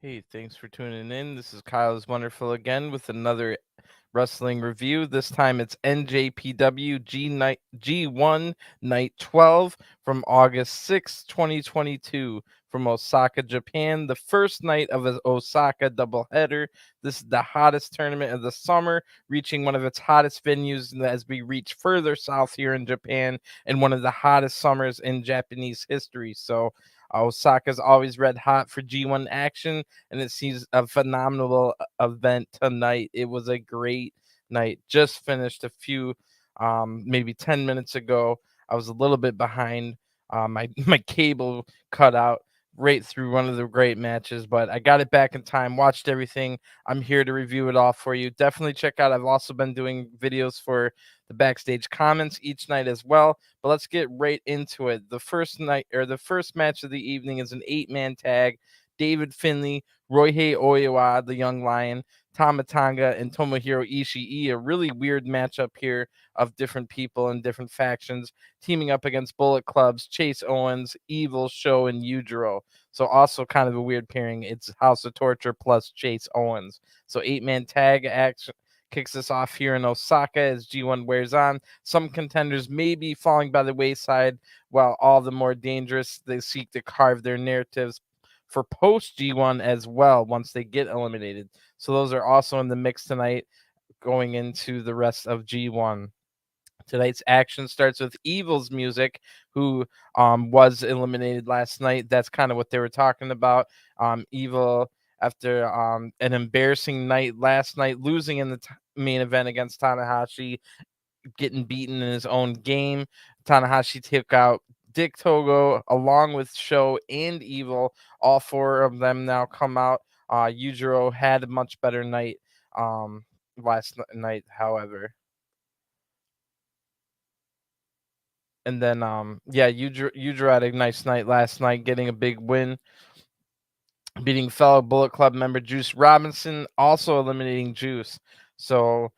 Hey, thanks for tuning in. This is Kyle's Wonderful again with another wrestling review. This time it's NJPW G1 Night 12 from August 6th, 2022 from Osaka, Japan. The first night of an Osaka doubleheader. This is the hottest tournament of the summer, reaching one of its hottest venues as we reach further south here in Japan, and one of the hottest summers in Japanese history. So Osaka's always red hot for G1 action, and it sees a phenomenal event tonight. It was a great night. Just finished a few, maybe 10 minutes ago. I was a little bit behind. My my cable cut out right through one of the great matches, but I got it back in time. Watched everything. I'm here to review it all for you. Definitely check out. I've also been doing videos for the backstage comments each night as well. But let's get right into it. The first night, or the first match of the evening, is an 8-man tag. David Finlay, Ryohei Oiwa, the Young Lion, Tama Tonga, and Tomohiro Ishii. A really weird matchup here of different people and different factions teaming up against Bullet Club's Chase Owens, Evil, Show, and Yujiro. So also kind of a weird pairing. It's House of Torture plus Chase Owens. So 8-man tag action kicks us off here in Osaka as G1 wears on. Some contenders may be falling by the wayside, while all the more dangerous, they seek to carve their narratives for post G1 as well once they get eliminated. So those are also in the mix tonight going into the rest of G1. Tonight's action starts with Evil's music, who was eliminated last night. That's kind of what they were talking about. Evil, after an embarrassing night last night, losing in the main event against Tanahashi, getting beaten in his own game. Tanahashi took out Dick Togo along with Show and Evil. All four of them now come out. Yujiro had a much better night last night, however. And then yeah, Yujiro had a nice night last night, getting a big win, beating fellow Bullet Club member Juice Robinson, also eliminating Juice. So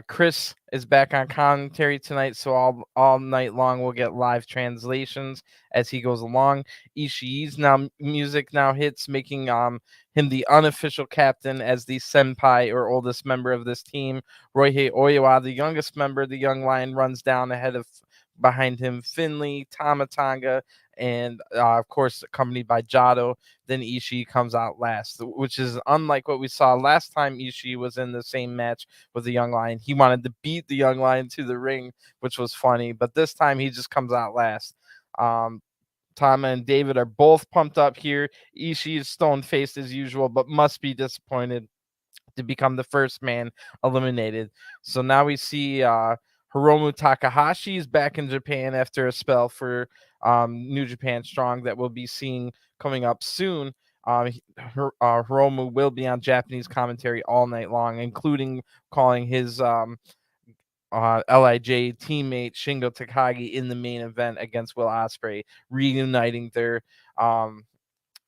Chris is back on commentary tonight, so all night long we'll get live translations as he goes along. Ishii's music now hits, making him the unofficial captain as the senpai or oldest member of this team. Ryohei Oiwa, the youngest member, the young lion, runs down ahead of behind him Finlay, Tama Tonga, and of course accompanied by Jado. Then Ishii comes out last, which is unlike what we saw last time Ishii was in the same match with the Young Lion. He wanted to beat the Young Lion to the ring, which was funny, but this time he just comes out last. Tama and David are both pumped up here. Ishii is stone-faced as usual, but must be disappointed to become the first man eliminated. So now we see Hiromu Takahashi is back in Japan after a spell for New Japan Strong that we'll be seeing coming up soon. Hiromu will be on Japanese commentary all night long, including calling his LIJ teammate Shingo Takagi in the main event against Will Ospreay, reuniting their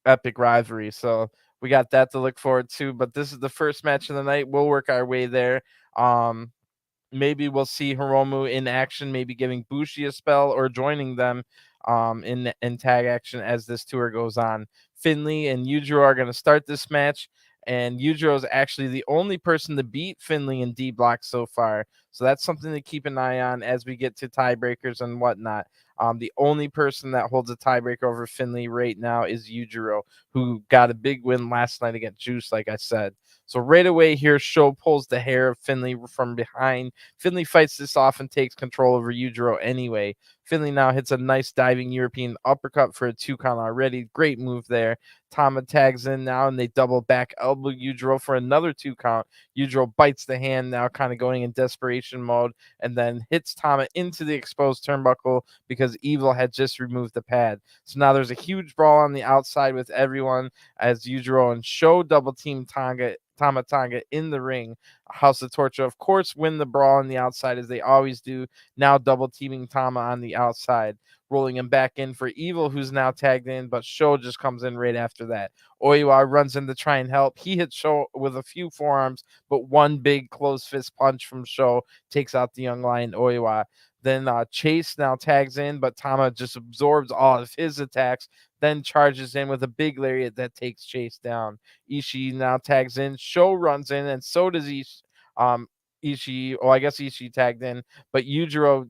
epic rivalry. So we got that to look forward to. But this is the first match of the night. We'll work our way there. Maybe we'll see Hiromu in action, maybe giving Bushi a spell or joining them in tag action as this tour goes on. Finlay and Yujiro are going to start this match, and Yujiro is actually the only person to beat Finlay in D block so far. So that's something to keep an eye on as we get to tiebreakers and whatnot. The only person that holds a tiebreaker over Finlay right now is Yujiro, who got a big win last night against Juice, like I said. So right away here, Show pulls the hair of Finlay from behind. Finlay fights this off and takes control over Yujiro anyway. Finlay now hits a nice diving European uppercut for a 2 count already. Great move there. Tama tags in now, and they double back elbow Yujiro for another 2 count. Yujiro bites the hand now, kind of going in desperation mode, and then hits Tama into the exposed turnbuckle because Evil had just removed the pad. So now there's a huge brawl on the outside with everyone as Yujiro and Show double team Tama Tonga in the ring. House of Torture, of course, win the brawl on the outside as they always do. Now double teaming Tama on the outside, rolling him back in for Evil, who's now tagged in, but Show just comes in right after that. Oiwa runs in to try and help. He hits Show with a few forearms, but one big closed fist punch from Show takes out the young lion Oiwa. Then Chase now tags in, but Tama just absorbs all of his attacks. then charges in with a big lariat that takes Chase down. Ishii now tags in, Sho runs in, and so does Ishii. Oh, I guess Ishii tagged in, but Yujiro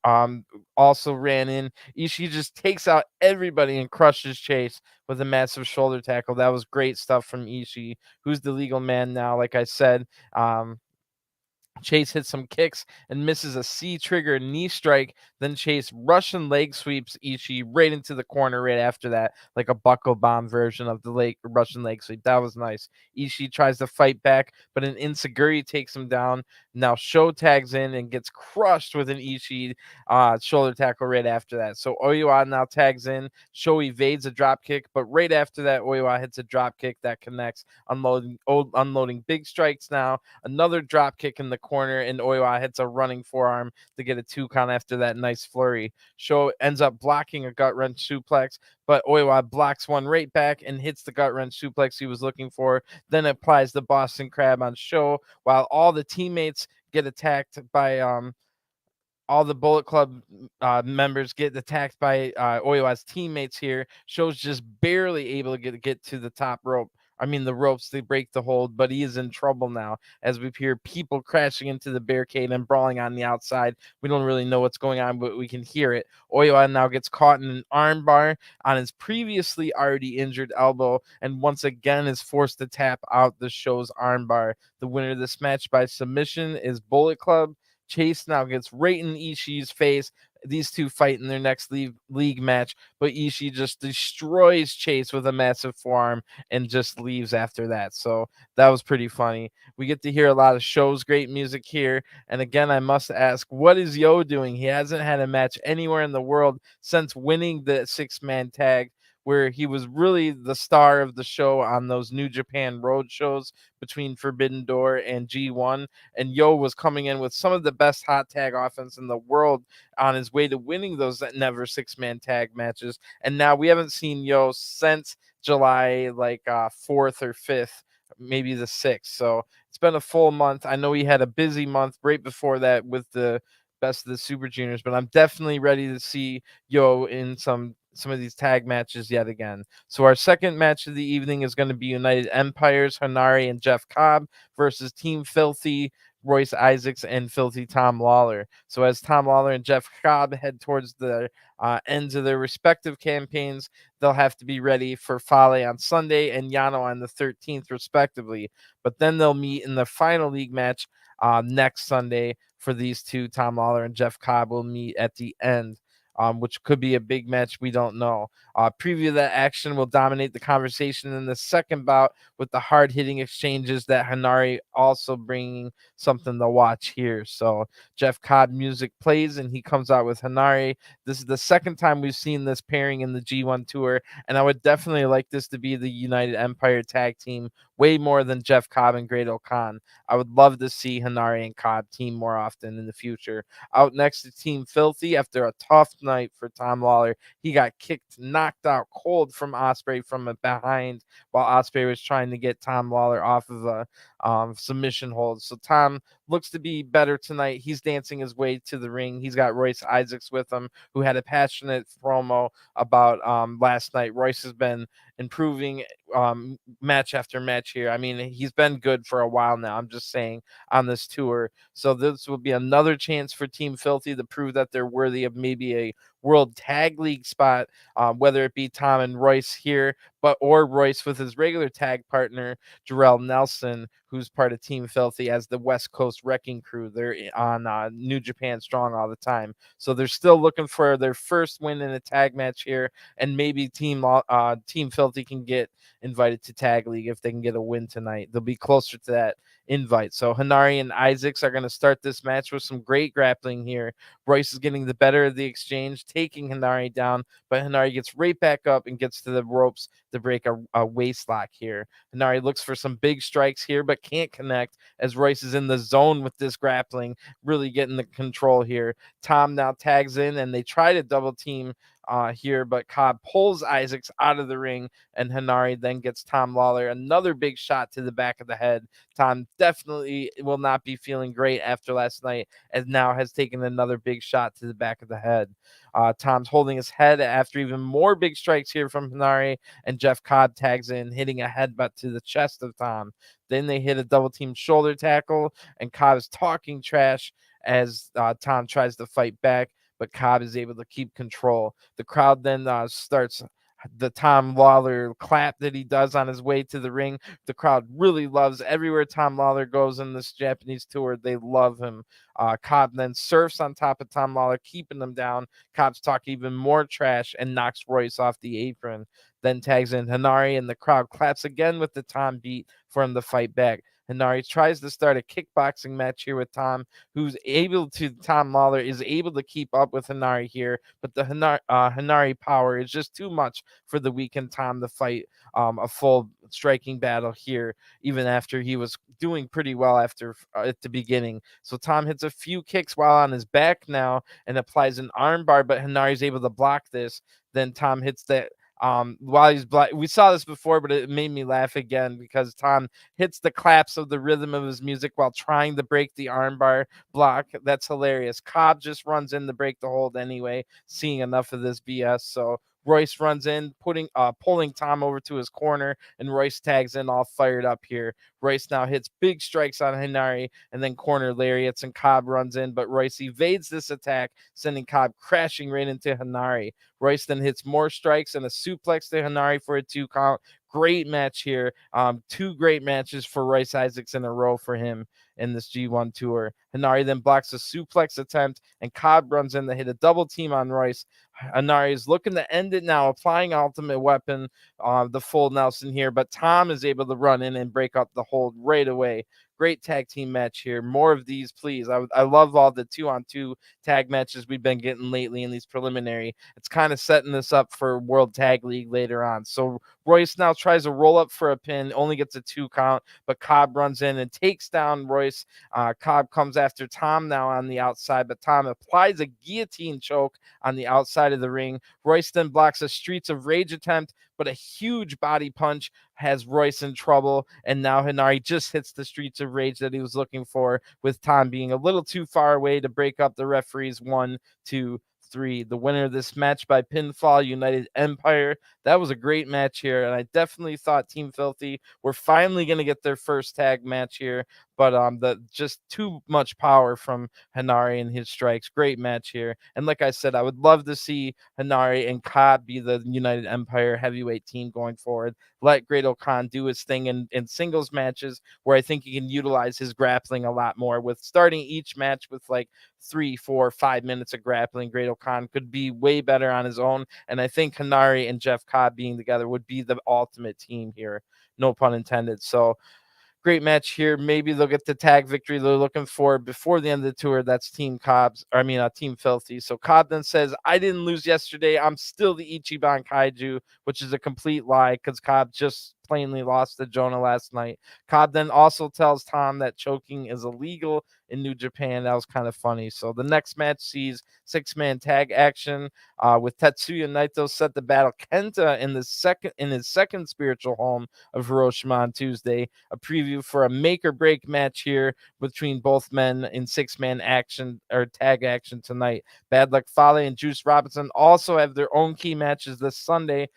um also ran in. Ishii just takes out everybody and crushes Chase with a massive shoulder tackle. That was great stuff from Ishii, who's the legal man now, like I said. Chase hits some kicks and misses a C trigger knee strike. Then Chase Russian leg sweeps Ishii right into the corner right after that, like a buckle bomb version of the Russian leg sweep. That was nice. Ishii tries to fight back, but an Insaguri takes him down. Now Sho tags in and gets crushed with an Ishii shoulder tackle right after that. So Oiwa now tags in. Sho evades a drop kick, but right after that, Oiwa hits a drop kick that connects, unloading big strikes now. Another drop kick in the corner, and Oiwa hits a running forearm to get a 2 count after that nice flurry. Sho ends up blocking a gut wrench suplex, but Oiwa blocks one right back and hits the gut wrench suplex he was looking for, then applies the Boston Crab on Sho, while all the teammates get attacked by all the Bullet Club members get attacked by Oiwa's teammates here. Sho's just barely able to get to the top rope. I mean, the ropes, they break the hold, but he is in trouble now as we hear people crashing into the barricade and brawling on the outside. We don't really know what's going on, but we can hear it. Oiwa now gets caught in an armbar on his previously already injured elbow and once again is forced to tap out the Sho's armbar. The winner of this match by submission is Bullet Club. Chase now gets right in Ishii's face. These two fight in their next league match, but Ishii just destroys Chase with a massive forearm and just leaves after that. So that was pretty funny. We get to hear a lot of Sho's great music here. And again, I must ask, what is Yo doing? He hasn't had a match anywhere in the world since winning the 6-man tag, where he was really the star of the show on those New Japan road shows between Forbidden Door and G1. And Yo was coming in with some of the best hot tag offense in the world on his way to winning those never 6-man tag matches. And now we haven't seen Yo since July 4th or 5th, maybe the 6th. So it's been a full month. I know he had a busy month right before that with the best of the Super Juniors, but I'm definitely ready to see Yo in some of these tag matches yet again. So our second match of the evening is going to be United Empires, Henare and Jeff Cobb versus Team Filthy, Royce Isaacs and Filthy Tom Lawlor. So as Tom Lawlor and Jeff Cobb head towards the ends of their respective campaigns, they'll have to be ready for Fale on Sunday and Yano on the 13th, respectively. But then they'll meet in the final league match next Sunday for these two. Tom Lawlor and Jeff Cobb will meet at the end. Which could be a big match. We don't know. Preview of that action will dominate the conversation in the second bout with the hard-hitting exchanges that Henare also bringing something to watch here. So Jeff Cobb music plays and he comes out with Henare. This is the second time we've seen this pairing in the G1 Tour, and I would definitely like this to be the United Empire tag team way more than Jeff Cobb and Great Khan. I would love to see Henare and Cobb team more often in the future. Out next to Team Filthy, after a tough night for Tom Lawlor, he got knocked out cold from Ospreay from behind while Ospreay was trying to get Tom Lawlor off of a submission hold. So Tom looks to be better tonight. He's dancing his way to the ring. He's got Royce Isaacs with him, who had a passionate promo about last night. Royce has been improving match after match here. I mean, he's been good for a while now. I'm just saying on this tour. So this will be another chance for Team Filthy to prove that they're worthy of maybe a World Tag League spot, whether it be Tom and Royce here, or Royce with his regular tag partner, Jarrell Nelson, who's part of Team Filthy as the West Coast Wrecking Crew. They're on New Japan Strong all the time. So they're still looking for their first win in a tag match here, and maybe Team Filthy can get invited to Tag League if they can get a win tonight. They'll be closer to that invite. So Henare and Isaacs are going to start this match with some great grappling here. Royce is getting the better of the exchange, taking Henare down, but Henare gets right back up and gets to the ropes to break a waist lock here. Henare looks for some big strikes here, but can't connect as Royce is in the zone with this grappling, really getting the control here. Tom now tags in and they try to double team here, but Cobb pulls Isaacs out of the ring, and Henare then gets Tom Lawlor another big shot to the back of the head. Tom definitely will not be feeling great after last night, and now has taken another big shot to the back of the head. Tom's holding his head after even more big strikes here from Henare, and Jeff Cobb tags in, hitting a headbutt to the chest of Tom. Then they hit a double team shoulder tackle, and Cobb is talking trash as Tom tries to fight back, but Cobb is able to keep control. The crowd then starts the Tom Lawlor clap that he does on his way to the ring. The crowd really loves everywhere Tom Lawlor goes in this Japanese tour. They love him. Cobb then surfs on top of Tom Lawlor, keeping him down. Cobb's talking even more trash and knocks Royce off the apron. Then tags in Henare, and the crowd claps again with the Tom beat for him to fight back. Henare tries to start a kickboxing match here with Tom, Tom Lawlor is able to keep up with Henare here, but the Henare power is just too much for the weakened Tom to fight a full striking battle here, even after he was doing pretty well after at the beginning. So Tom hits a few kicks while on his back now and applies an armbar, but Henare is able to block this. Then Tom hits that while he's we saw this before, but it made me laugh again because Tom hits the claps of the rhythm of his music while trying to break the armbar block. That's hilarious. Cobb just runs in to break the hold anyway, seeing enough of this BS. So Royce runs in, pulling Tom over to his corner, and Royce tags in all fired up here. Royce now hits big strikes on Henare and then corner lariats, and Cobb runs in, but Royce evades this attack, sending Cobb crashing right into Henare. Royce then hits more strikes and a suplex to Henare for a 2 count. Great match here. 2 great matches for Royce Isaacs in a row for him in this G1 tour. Henare then blocks a suplex attempt, and Cobb runs in to hit a double team on Royce. Henare is looking to end it now, applying Ultimate Weapon, the full Nelson here, but Tom is able to run in and break up the hold right away. Great tag team match here. More of these, please. I love all the 2-on-2 tag matches we've been getting lately in these preliminary. It's kind of setting this up for World Tag League later on. So Royce now tries to roll up for a pin, only gets a 2 count, but Cobb runs in and takes down Royce. Cobb comes after Tom now on the outside, but Tom applies a guillotine choke on the outside of the ring. Royce then blocks a Streets of Rage attempt, but a huge body punch has Royce in trouble, and now Henare just hits the Streets of Rage that he was looking for, with Tom being a little too far away to break up the referees 1, 2, 3. The winner of this match by pinfall, United Empire. That was a great match here, and I definitely thought Team Filthy were finally going to get their first tag match here, but the just too much power from Henare and his strikes. Great match here, and like I said, I would love to see Henare and Cobb be the United Empire heavyweight team going forward. Let Great-O-Khan do his thing in singles matches, where I think he can utilize his grappling a lot more, with starting each match with like 3, 4, 5 minutes of grappling. Great-O-Khan could be way better on his own, and I think Henare and Jeff Cobb being together would be the ultimate team here. No pun intended. So great match here. Maybe they'll get the tag victory they're looking for before the end of the tour. That's Team Team Filthy. So Cobb then says, I didn't lose yesterday. I'm still the Ichiban Kaiju, which is a complete lie because Cobb just plainly lost to Jonah last night. Cobb then also tells Tom that choking is illegal in New Japan. That was kind of funny. So the next match sees 6-man tag action with Tetsuya Naito set to battle Kenta in his second spiritual home of Hiroshima on Tuesday. A preview for a make or break match here between both men in 6-man action or tag action tonight. Bad Luck Fale and Juice Robinson also have their own key matches this Sunday,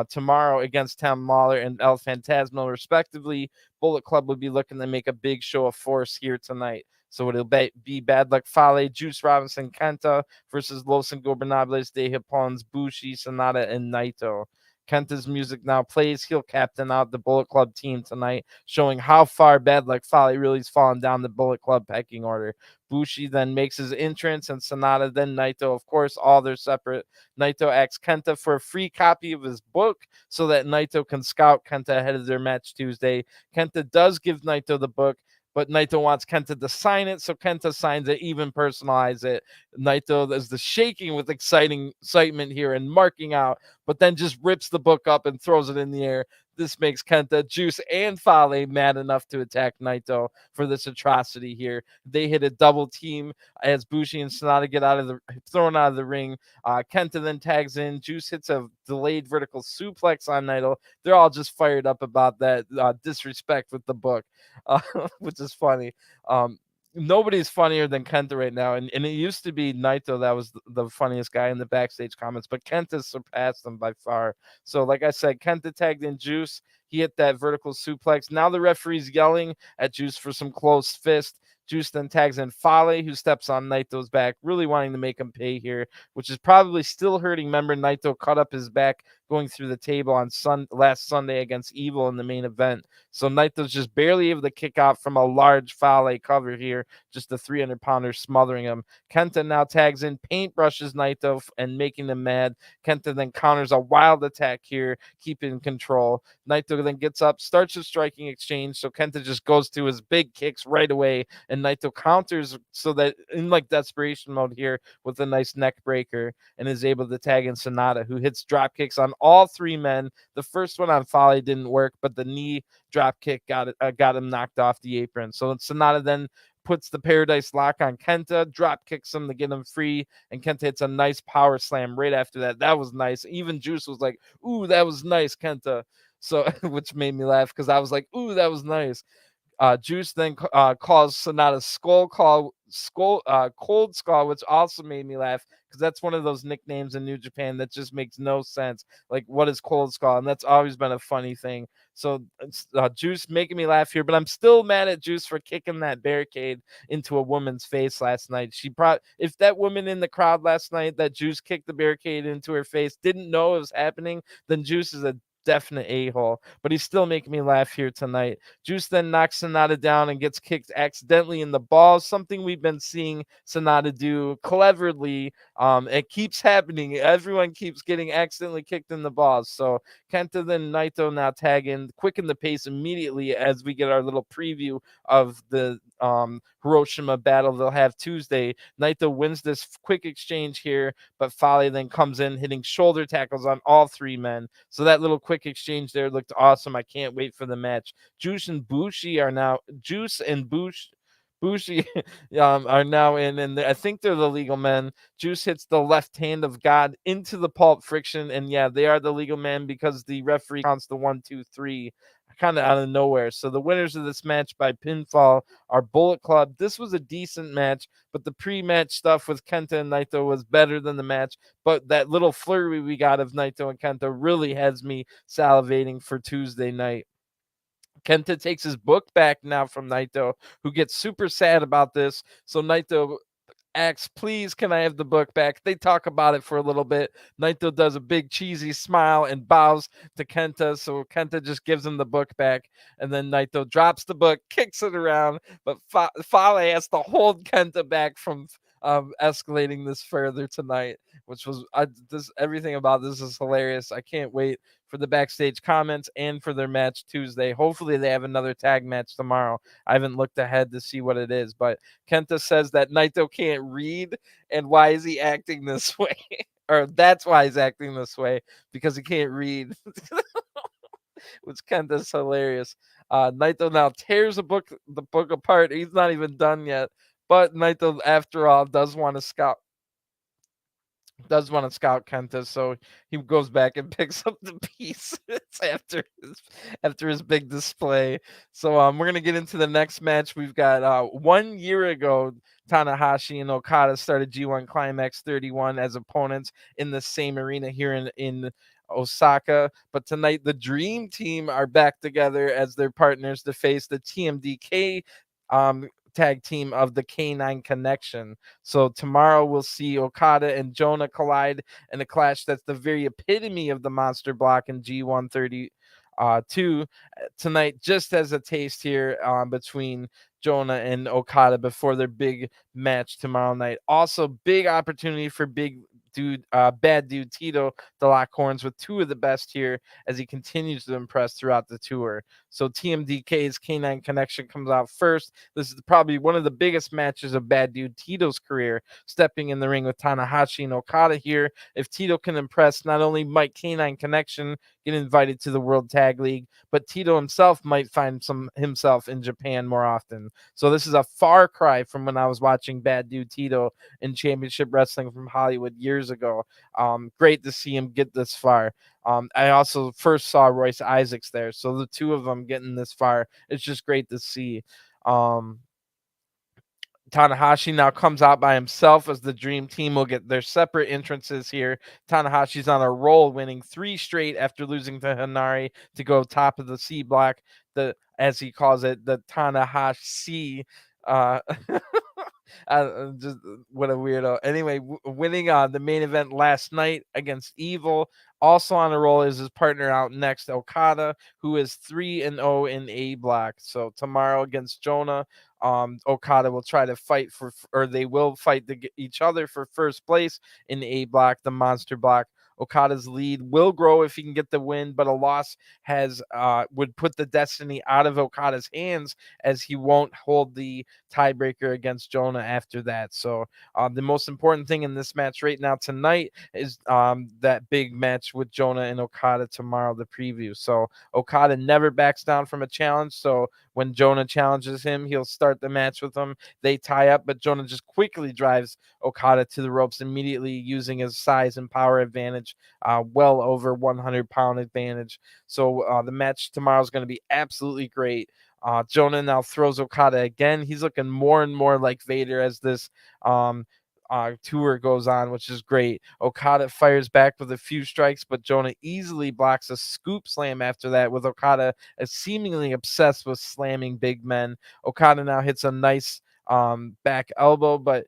tomorrow against Tom Lawlor and El Phantasmo, respectively. Bullet Club will be looking to make a big show of force here tonight. So it'll be Bad Luck Fale, Juice Robinson, Kenta versus Los Ingobernables de Japon's BUSHI, SANADA, and Naito. Kenta's music now plays. He'll captain out the Bullet Club team tonight, showing how far Bad Luck Fale really has fallen down the Bullet Club pecking order. Bushi then makes his entrance, and SANADA, then Naito, of course, all they're separate. Naito asks Kenta for a free copy of his book so that Naito can scout Kenta ahead of their match Tuesday. Kenta does give Naito the book, but Naito wants Kenta to sign it, so Kenta signs it, even personalize it. Naito is the shaking with excitement here and marking out, but then just rips the book up and throws it in the air. This makes Kenta, Juice, and Fale mad enough to attack Naito for this atrocity here. They hit a double team as Bushi and Sanada get thrown out of the ring. Kenta then tags in. Juice hits a delayed vertical suplex on Naito. They're all just fired up about that disrespect with the book, which is funny. Nobody's funnier than Kenta right now. And it used to be Naito that was the funniest guy in the backstage comments, but Kenta surpassed him by far. So, like I said, Kenta tagged in Juice. He hit that vertical suplex. Now the referee's yelling at Juice for some close fist. Juice then tags in Fale, who steps on Naito's back, really wanting to make him pay here, which is probably still hurting. Remember, Naito cut up his back going through the table on last Sunday against Evil in the main event. So Naito's just barely able to kick out from a large Fale cover here, just the 300-pounder smothering him. Kenta now tags in, paintbrushes Naito and making him mad. Kenta then counters a wild attack here, keeping control. Naito then gets up, starts a striking exchange, so Kenta just goes to his big kicks right away, and Naito counters so that in like desperation mode here with a nice neck breaker and is able to tag in SANADA, who hits drop kicks on all three men. The first one on Fale didn't work, but the knee drop kick got him knocked off the apron. So SANADA then puts the Paradise Lock on Kenta, drop kicks him to get him free, and Kenta hits a nice power slam right after that. That was nice. Even Juice was like, "Ooh, that was nice, Kenta." So, which made me laugh because I was like, "Ooh, that was nice." Juice then calls SANADA Cold Skull, which also made me laugh because that's one of those nicknames in New Japan that just makes no sense. Like, what is Cold Skull? And that's always been a funny thing. So Juice making me laugh here, but I'm still mad at Juice for kicking that barricade into a woman's face last night. If that woman in the crowd last night that Juice kicked the barricade into her face didn't know it was happening, then Juice is a definite a-hole, but he's still making me laugh here tonight. Juice then knocks SANADA down and gets kicked accidentally in the balls, something we've been seeing SANADA do cleverly. It keeps happening. Everyone keeps getting accidentally kicked in the balls. So Kenta then Naito now tag in, quicken the pace immediately as we get our little preview of the Hiroshima battle they'll have Tuesday. Naito wins this quick exchange here, but Fale then comes in hitting shoulder tackles on all three men. So that little quick exchange there looked awesome. I can't wait for the match. Juice and Bushi are now Bushi are now in, and I think they're the legal men. Juice hits the left hand of God into the pulp friction, and yeah, they are the legal men because the referee counts the 1, 2, 3 kind of out of nowhere. So the winners of this match by pinfall are Bullet Club. This was a decent match, but the pre-match stuff with Kenta and Naito was better than the match. But that little flurry we got of Naito and Kenta really has me salivating for Tuesday night. Kenta takes his book back now from Naito, who gets super sad about this. So Naito asks, "Please, can I have the book back?" They talk about it for a little bit. Naito does a big cheesy smile and bows to Kenta. So Kenta just gives him the book back. And then Naito drops the book, kicks it around. But Fale has to hold Kenta back from escalating this further tonight, which was everything about this is hilarious. I can't wait for the backstage comments and for their match Tuesday. Hopefully they have another tag match tomorrow. I haven't looked ahead to see what it is, but Kenta says that Naito can't read, and why is he acting this way? Or that's why he's acting this way, because he can't read. Which Kenta's hilarious. Naito now tears the book apart. He's not even done yet. But Naito, after all, does want to scout Kenta, so he goes back and picks up the pieces after his big display. So we're gonna get into the next match. We've got 1 year ago, Tanahashi and Okada started G1 Climax 31 as opponents in the same arena here in Osaka. But tonight, the Dream Team are back together as their partners to face the TMDK tag team of the K9 Connection. So tomorrow we'll see Okada and Jonah collide in a clash that's the very epitome of the monster block in G1 32 tonight, just as a taste here between Jonah and Okada before their big match tomorrow night. Also, big opportunity for bad dude Tito to lock horns with two of the best here as he continues to impress throughout the tour. So TMDK's K9 Connection comes out first. This is probably one of the biggest matches of bad dude Tito's career, stepping in the ring with Tanahashi and Okada here. If Tito can impress, not only might K9 Connection get invited to the World Tag League, but Tito himself might find himself in Japan more often. So this is a far cry from when I was watching Bad Dude Tito in Championship Wrestling from Hollywood years ago. Great to see him get this far. I also first saw Royce Isaacs there, so the two of them getting this far, it's just great to see. Tanahashi now comes out by himself as the Dream Team will get their separate entrances here. Tanahashi's on a roll, winning 3 straight after losing to Henare to go top of the C block, as he calls it, the Tanahashi. Uh, just what a weirdo. Anyway, winning the main event last night against Evil. Also on a roll is his partner out next, Okada, who is 3-0 in A block. So tomorrow against Jonah, Okada will try to fight or they will fight each other for first place in A block, the monster block. Okada's lead will grow if he can get the win, but a loss would put the destiny out of Okada's hands, as he won't hold the tiebreaker against Jonah after that. So the most important thing in this match right now tonight is that big match with Jonah and Okada tomorrow, the preview. So Okada never backs down from a challenge. So when Jonah challenges him, he'll start the match with him. They tie up, but Jonah just quickly drives Okada to the ropes immediately, using his size and power advantage, well over 100-pound advantage. So the match tomorrow is going to be absolutely great. Jonah now throws Okada again. He's looking more and more like Vader as this tour goes on, which is great. Okada fires back with a few strikes, but Jonah easily blocks a scoop slam after that, with Okada as seemingly obsessed with slamming big men. Okada now hits a nice back elbow, but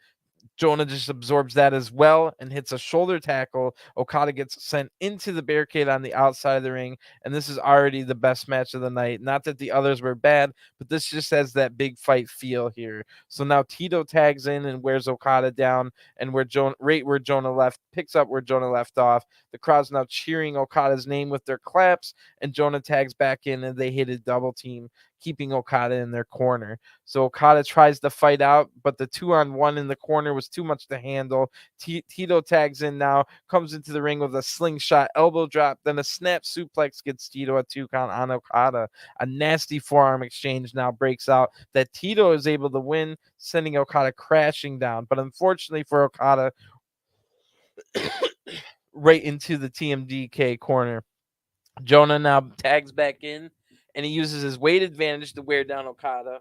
Jonah just absorbs that as well and hits a shoulder tackle. Okada gets sent into the barricade on the outside of the ring, and this is already the best match of the night. Not that the others were bad, but this just has that big fight feel here. So now Tito tags in and wears Okada down, and where Jonah picks up where Jonah left off. The crowd's now cheering Okada's name with their claps, and Jonah tags back in, and they hit a double team, keeping Okada in their corner. So Okada tries to fight out, but the 2-on-1 in the corner was too much to handle. Tito tags in now, comes into the ring with a slingshot elbow drop, then a snap suplex gets Tito a 2 count on Okada. A nasty forearm exchange now breaks out that Tito is able to win, sending Okada crashing down. But unfortunately for Okada, right into the TMDK corner. Jonah now tags back in, and he uses his weight advantage to wear down Okada,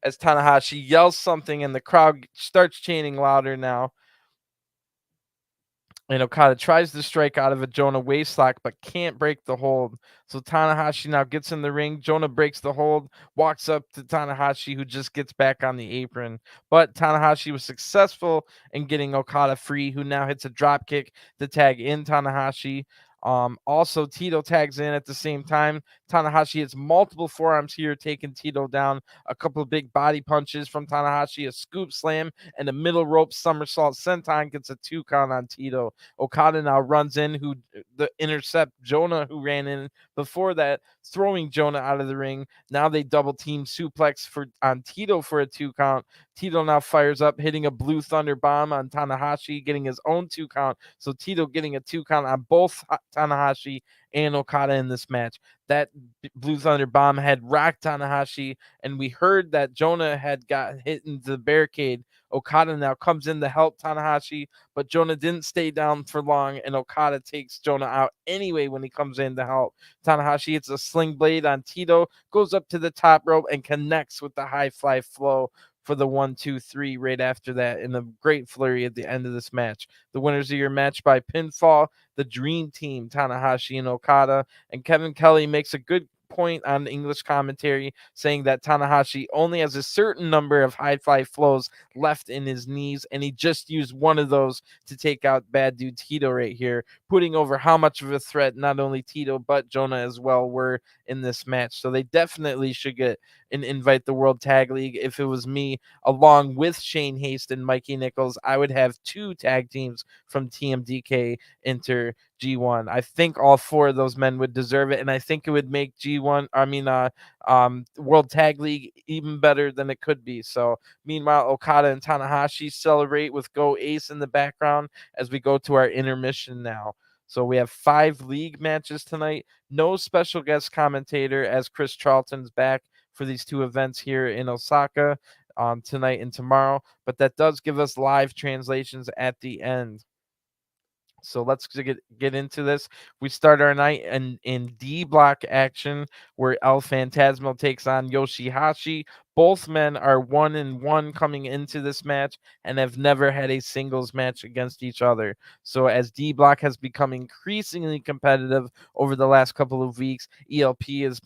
as Tanahashi yells something and the crowd starts chanting louder now. And Okada tries to strike out of a Jonah waistlock, but can't break the hold. So Tanahashi now gets in the ring. Jonah breaks the hold, walks up to Tanahashi, who just gets back on the apron. But Tanahashi was successful in getting Okada free, who now hits a drop kick to tag in Tanahashi. Also, Tito tags in at the same time. Tanahashi hits multiple forearms here, taking Tito down. A couple of big body punches from Tanahashi, a scoop slam, and a middle rope somersault senton gets a 2 count on Tito. Okada now runs in, the intercept Jonah, who ran in before that, throwing Jonah out of the ring. Now they double team suplex on Tito for a 2 count. Tito now fires up, hitting a Blue Thunder bomb on Tanahashi, getting his own 2 count. So Tito getting a 2 count on both Tanahashi and Okada in this match. That Blue Thunder bomb had rocked Tanahashi, and we heard that Jonah had got hit into the barricade. Okada now comes in to help Tanahashi, but Jonah didn't stay down for long, and Okada takes Jonah out anyway when he comes in to help. Tanahashi hits a sling blade on Tito, goes up to the top rope, and connects with the high fly flow for the 1-2-3 right after that, in a great flurry at the end of this match. The winners of your match by pinfall, the Dream Team, Tanahashi and Okada. And Kevin Kelly makes a good point on English commentary, saying that Tanahashi only has a certain number of high fly flows left in his knees, and he just used one of those to take out Bad Dude Tito right here, putting over how much of a threat not only Tito but Jonah as well were in this match. So they definitely should get an invite the World Tag League. If it was me, along with Shane Haste and Mikey Nichols, I would have 2 tag teams from TMDK enter G1. I think all 4 of those men would deserve it, and I think it would make World Tag League even better than it could be. So meanwhile, Okada and Tanahashi celebrate with Go Ace in the background as we go to our intermission now. So we have 5 league matches tonight. No special guest commentator as Chris Charlton's back for these 2 events here in Osaka tonight and tomorrow, but that does give us live translations at the end. So let's get into this. We start our night in D block action where El Phantasmo takes on YOSHI-HASHI. Both men are 1-1 coming into this match and have never had a singles match against each other. So as D block has become increasingly competitive over the last couple of weeks, ELP has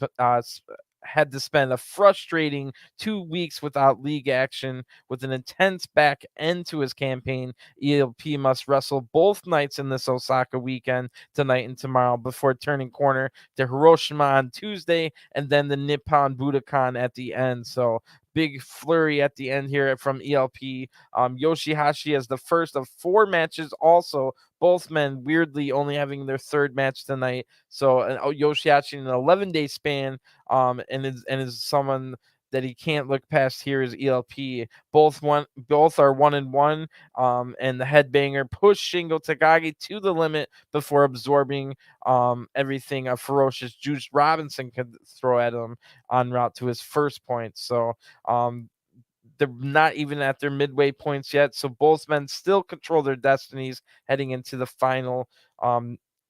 had to spend a frustrating 2 weeks without league action. With an intense back end to his campaign, ELP must wrestle both nights in this Osaka weekend, tonight and tomorrow, before turning corner to Hiroshima on Tuesday and then the Nippon Budokan at the end. So big flurry at the end here from ELP. YOSHI-HASHI as the first of 4 matches, also both men weirdly only having their 3rd match tonight. So YOSHI-HASHI in an 11-day span, and is someone that he can't look past here is ELP. Both are 1-1. And the headbanger pushed Shingo Takagi to the limit before absorbing everything a ferocious Juice Robinson could throw at him en route to his first point. So they're not even at their midway points yet. So both men still control their destinies heading into the final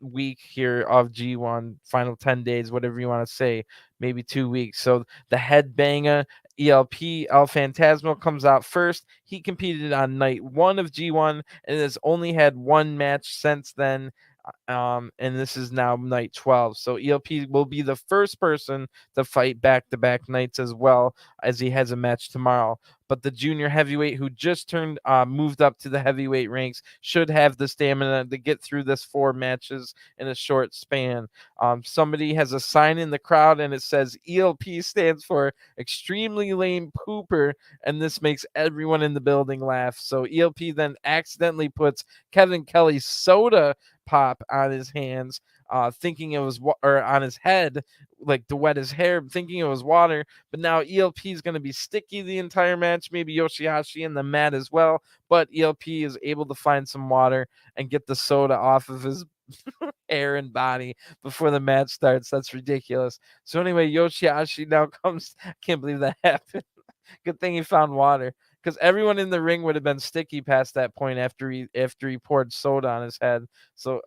week here of G1, final 10 days, whatever you want to say, maybe 2 weeks. So the headbanger ELP El Phantasmo comes out first. He competed on night 1 of G1 and has only had 1 match since then. And this is now night 12. So ELP will be the first person to fight back-to-back nights as well, as he has a match tomorrow. But the junior heavyweight who just moved up to the heavyweight ranks should have the stamina to get through this 4 matches in a short span. Somebody has a sign in the crowd and it says ELP stands for extremely lame pooper, and this makes everyone in the building laugh. So ELP then accidentally puts Kevin Kelly's soda pop on his hands, thinking it was or on his head, like to wet his hair, thinking it was water. But now ELP is going to be sticky the entire match, maybe YOSHI-HASHI and the mat as well. But ELP is able to find some water and get the soda off of his hair and body before the match starts. That's ridiculous. So anyway, YOSHI-HASHI now comes. I can't believe that happened. Good thing he found water, because everyone in the ring would have been sticky past that point after he poured soda on his head. So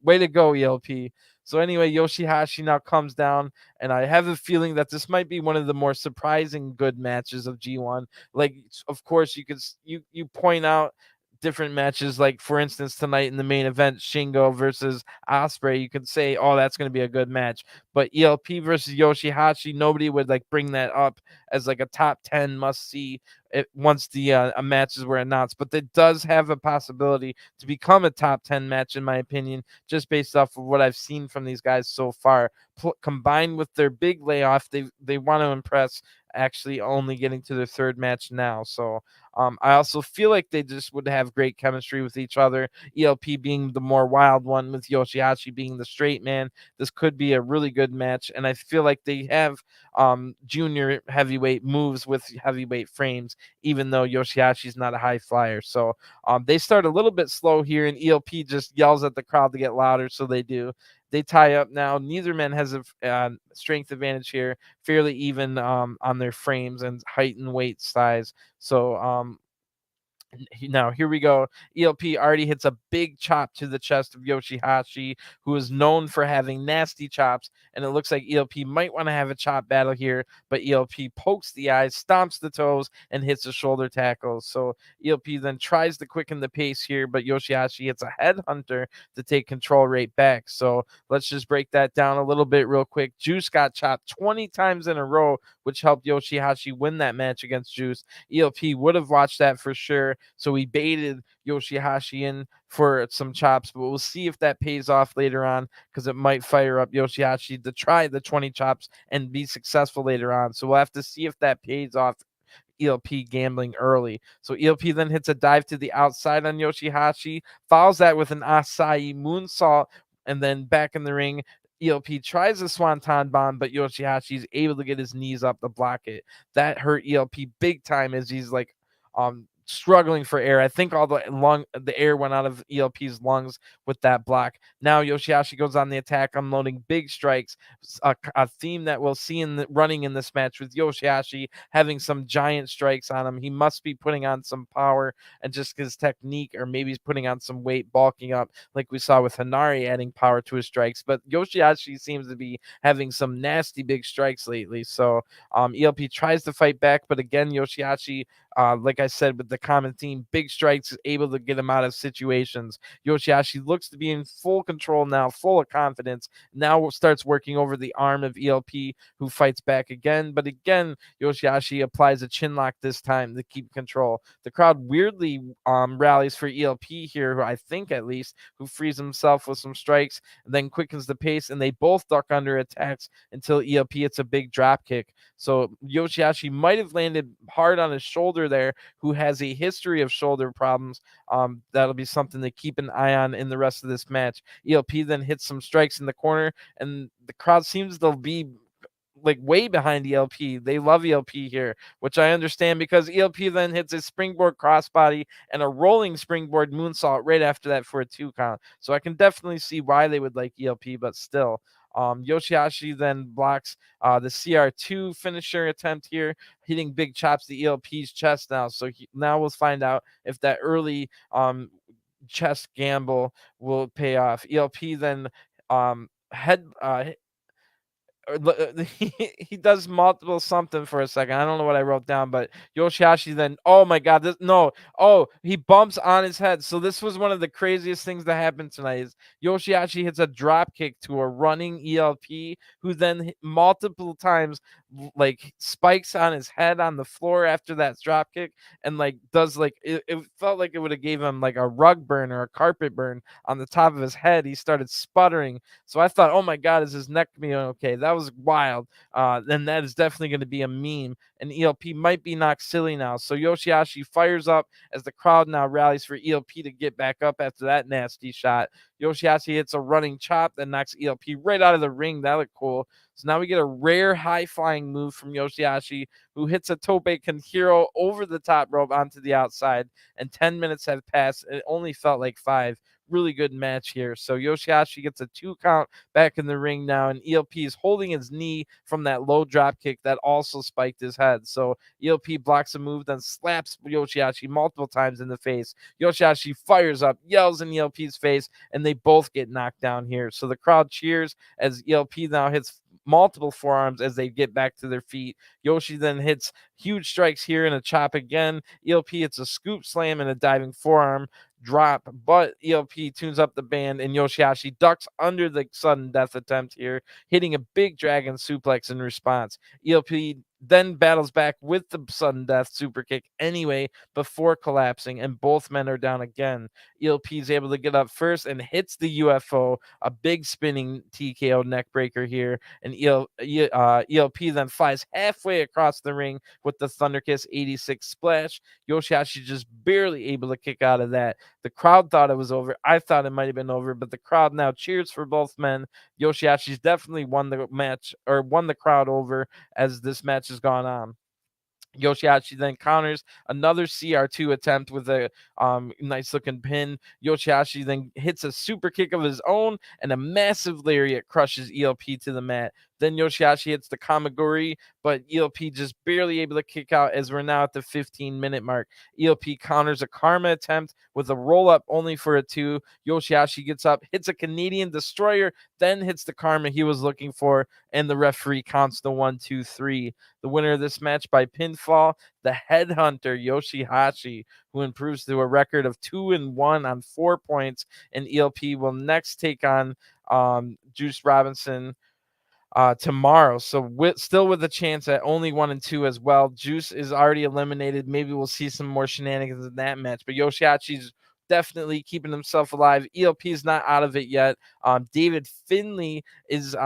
way to go, ELP. So anyway, YOSHI-HASHI now comes down, and I have a feeling that this might be one of the more surprising good matches of G1. Like, of course, you point out different matches, like for instance tonight in the main event, Shingo versus Ospreay. You could say, oh, that's going to be a good match. But ELP versus YOSHI-HASHI, nobody would like bring that up as like a top 10 must see once the matches were announced. But it does have a possibility to become a top 10 match, in my opinion, just based off of what I've seen from these guys so far. Combined with their big layoff, they want to impress, actually only getting to their 3rd match now. So I also feel like they just would have great chemistry with each other. ELP being the more wild one, with YOSHI-HASHI being the straight man. This could be a really good match, and I feel like they have junior heavyweight moves with heavyweight frames, even though YOSHI-HASHI's not a high flyer. So they start a little bit slow here, and ELP just yells at the crowd to get louder, so they do. They tie up now. Neither man has a strength advantage here, fairly even on their frames and height and weight size. So now here we go. ELP already hits a big chop to the chest of YOSHI-HASHI, who is known for having nasty chops, and it looks like ELP might want to have a chop battle here, but ELP pokes the eyes, stomps the toes, and hits a shoulder tackle. So ELP then tries to quicken the pace here, but YOSHI-HASHI hits a headhunter to take control right back. So let's just break that down a little bit real quick. Juice got chopped 20 times in a row, which helped YOSHI-HASHI win that match against Juice. ELP would have watched that for sure, so we baited YOSHI-HASHI in for some chops, but we'll see if that pays off later on, because it might fire up YOSHI-HASHI to try the 20 chops and be successful later on. So we'll have to see if that pays off ELP gambling early. So ELP then hits a dive to the outside on YOSHI-HASHI, follows that with an Asai moonsault, and then back in the ring, ELP tries a swanton bomb, but YOSHI-HASHI is able to get his knees up to block it. That hurt ELP big time, as he's like struggling for air. I think all the air went out of ELP's lungs with that block. Now YOSHI-HASHI goes on the attack, unloading big strikes, a theme that we'll see running in this match, with YOSHI-HASHI having some giant strikes on him. He must be putting on some power and just his technique, or maybe he's putting on some weight, bulking up, like we saw with Henare adding power to his strikes. But YOSHI-HASHI seems to be having some nasty big strikes lately. So ELP tries to fight back, but again, YOSHI-HASHI, like I said, with the common theme, big strikes, is able to get him out of situations. YOSHI-HASHI looks to be in full control now, full of confidence. Now starts working over the arm of ELP, who fights back again. But again, YOSHI-HASHI applies a chin lock this time to keep control. The crowd weirdly rallies for ELP here, who I think at least, who frees himself with some strikes and then quickens the pace, and they both duck under attacks until ELP hits a big drop kick. So YOSHI-HASHI might have landed hard on his shoulder there, who has a history of shoulder problems. That'll be something to keep an eye on in the rest of this match. ELP then hits some strikes in the corner, and the crowd seems to be like way behind ELP. They love ELP here, which I understand, because ELP then hits a springboard crossbody and a rolling springboard moonsault right after that for a 2 count. So I can definitely see why they would like ELP, but still. YOSHI-HASHI then blocks the CR2 finisher attempt here, hitting big chops to ELP's chest now. So now we'll find out if that early chest gamble will pay off. ELP then head he does multiple something for a second. I don't know what I wrote down, but YOSHI-HASHI then, oh my god, he bumps on his head. So this was one of the craziest things that happened tonight. Is YOSHI-HASHI hits a drop kick to a running ELP, who then multiple times like spikes on his head on the floor after that drop kick, and like does like it felt like it would have gave him like a rug burn or a carpet burn on the top of his head. He started sputtering. So I thought, oh my god, is his neck being okay? That was wild. Then that is definitely going to be a meme. And ELP might be knocked silly now. So YOSHI-HASHI fires up as the crowd now rallies for ELP to get back up after that nasty shot. YOSHI-HASHI hits a running chop that knocks ELP right out of the ring. That looked cool. So now we get a rare high-flying move from YOSHI-HASHI, who hits a tope con hero over the top rope onto the outside. And 10 minutes have passed. It only felt like 5. Really good match here. So YOSHI-HASHI gets a 2 count back in the ring now, and ELP is holding his knee from that low drop kick that also spiked his head. So ELP blocks a move, then slaps YOSHI-HASHI multiple times in the face. YOSHI-HASHI fires up, yells in ELP's face, and they both get knocked down here. So the crowd cheers as ELP now hits multiple forearms as they get back to their feet. Yoshi then hits huge strikes here and a chop again. ELP hits a scoop slam and a diving forearm drop, but ELP tunes up the band, and YOSHI-HASHI ducks under the sudden death attempt here, hitting a big dragon suplex in response. ELP then battles back with the sudden death super kick anyway before collapsing, and both men are down again. ELP is able to get up first and hits the UFO, a big spinning TKO neck breaker here, and ELP then flies halfway across the ring with the Thunderkiss 86 splash. YOSHI-HASHI just barely able to kick out of that. The crowd thought it was over. I thought it might have been over, but the crowd now cheers for both men. YOSHI-HASHI's definitely won the match, or won the crowd over as this match has gone on. YOSHI-HASHI then counters another CR2 attempt with a nice looking pin. YOSHI-HASHI then hits a super kick of his own, and a massive lariat crushes ELP to the mat. Then YOSHI-HASHI hits the Kamaguri, but ELP just barely able to kick out as we're now at the 15-minute mark. ELP counters a Karma attempt with a roll-up only for a 2. YOSHI-HASHI gets up, hits a Canadian Destroyer, then hits the Karma he was looking for, and the referee counts the 1, 2, 3. The winner of this match by pinfall, the headhunter YOSHI-HASHI, who improves to a record of 2-1 on 4 points, and ELP will next take on Juice Robinson tomorrow. So still with a chance at only 1-2 as well. Juice is already eliminated. Maybe we'll see some more shenanigans in that match, but YOSHI-HASHI's definitely keeping himself alive. ELP is not out of it yet. David Finlay is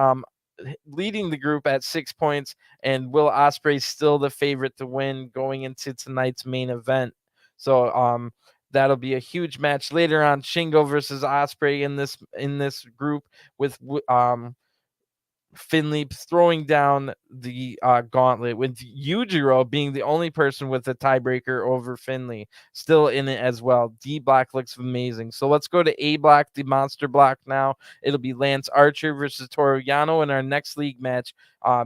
leading the group at 6 points, and Will Ospreay still the favorite to win going into tonight's main event. So that'll be a huge match later on. Shingo versus Ospreay in this group with Finlay throwing down the gauntlet, with Yujiro being the only person with a tiebreaker over Finlay still in it as well. D block looks amazing. So let's go to A block, the monster block now. It'll be Lance Archer versus Toru Yano in our next league match.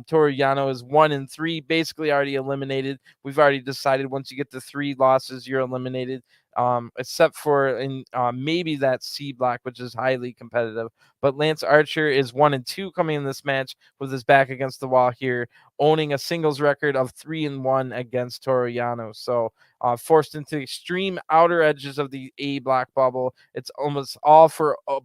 Toru Yano is 1-3, basically already eliminated. We've already decided once you get to 3 losses, you're eliminated. Except for in maybe that C block, which is highly competitive. But Lance Archer is 1-2 coming in this match with his back against the wall here, owning a singles record of 3-1 against Toru Yano. So forced into extreme outer edges of the A block bubble. It's almost all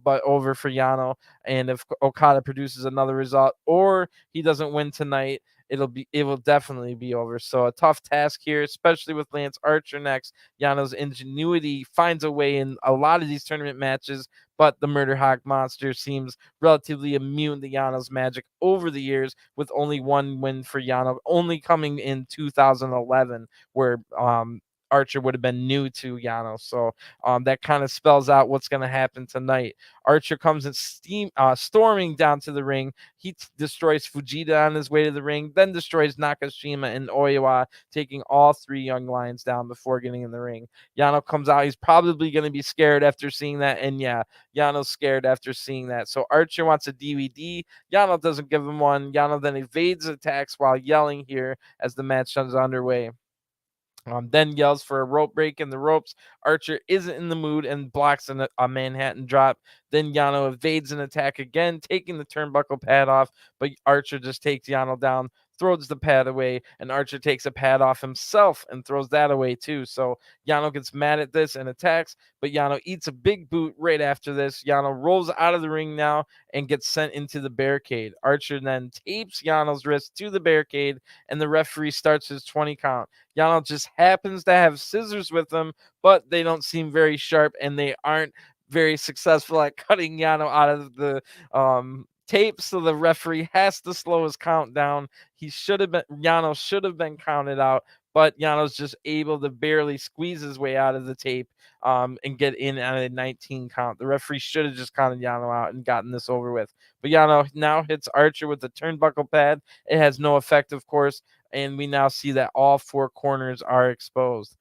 but over for Yano. And if Okada produces another result or he doesn't win tonight, it will definitely be over. So a tough task here, especially with Lance Archer next. Yano's ingenuity finds a way in a lot of these tournament matches, but the Murder Hawk monster seems relatively immune to Yano's magic over the years, with only one win for Yano, only coming in 2011, where Archer would have been new to Yano. So that kind of spells out what's going to happen tonight. Archer comes in storming down to the ring. He destroys Fujita on his way to the ring, then destroys Nakashima and Oiwa, taking all 3 young lions down before getting in the ring. Yano comes out. He's probably going to be scared after seeing that. And yeah, Yano's scared after seeing that. So Archer wants a DVD. Yano doesn't give him one. Yano then evades attacks while yelling here as the match is underway. Then yells for a rope break in the ropes. Archer isn't in the mood and blocks a Manhattan drop. Then Yano evades an attack again, taking the turnbuckle pad off, but Archer just takes Yano down, throws the pad away, and Archer takes a pad off himself and throws that away too. So Yano gets mad at this and attacks, but Yano eats a big boot right after this. Yano rolls out of the ring now and gets sent into the barricade. Archer then tapes Yano's wrist to the barricade, and the referee starts his 20 count. Yano just happens to have scissors with him, but they don't seem very sharp, and they aren't very successful at cutting Yano out of the tape, so the referee has to slow his count down. Yano should have been counted out, but Yano's just able to barely squeeze his way out of the tape and get in at a 19 count. The referee should have just counted Yano out and gotten this over with. But Yano now hits Archer with the turnbuckle pad. It has no effect, of course, and we now see that all 4 corners are exposed.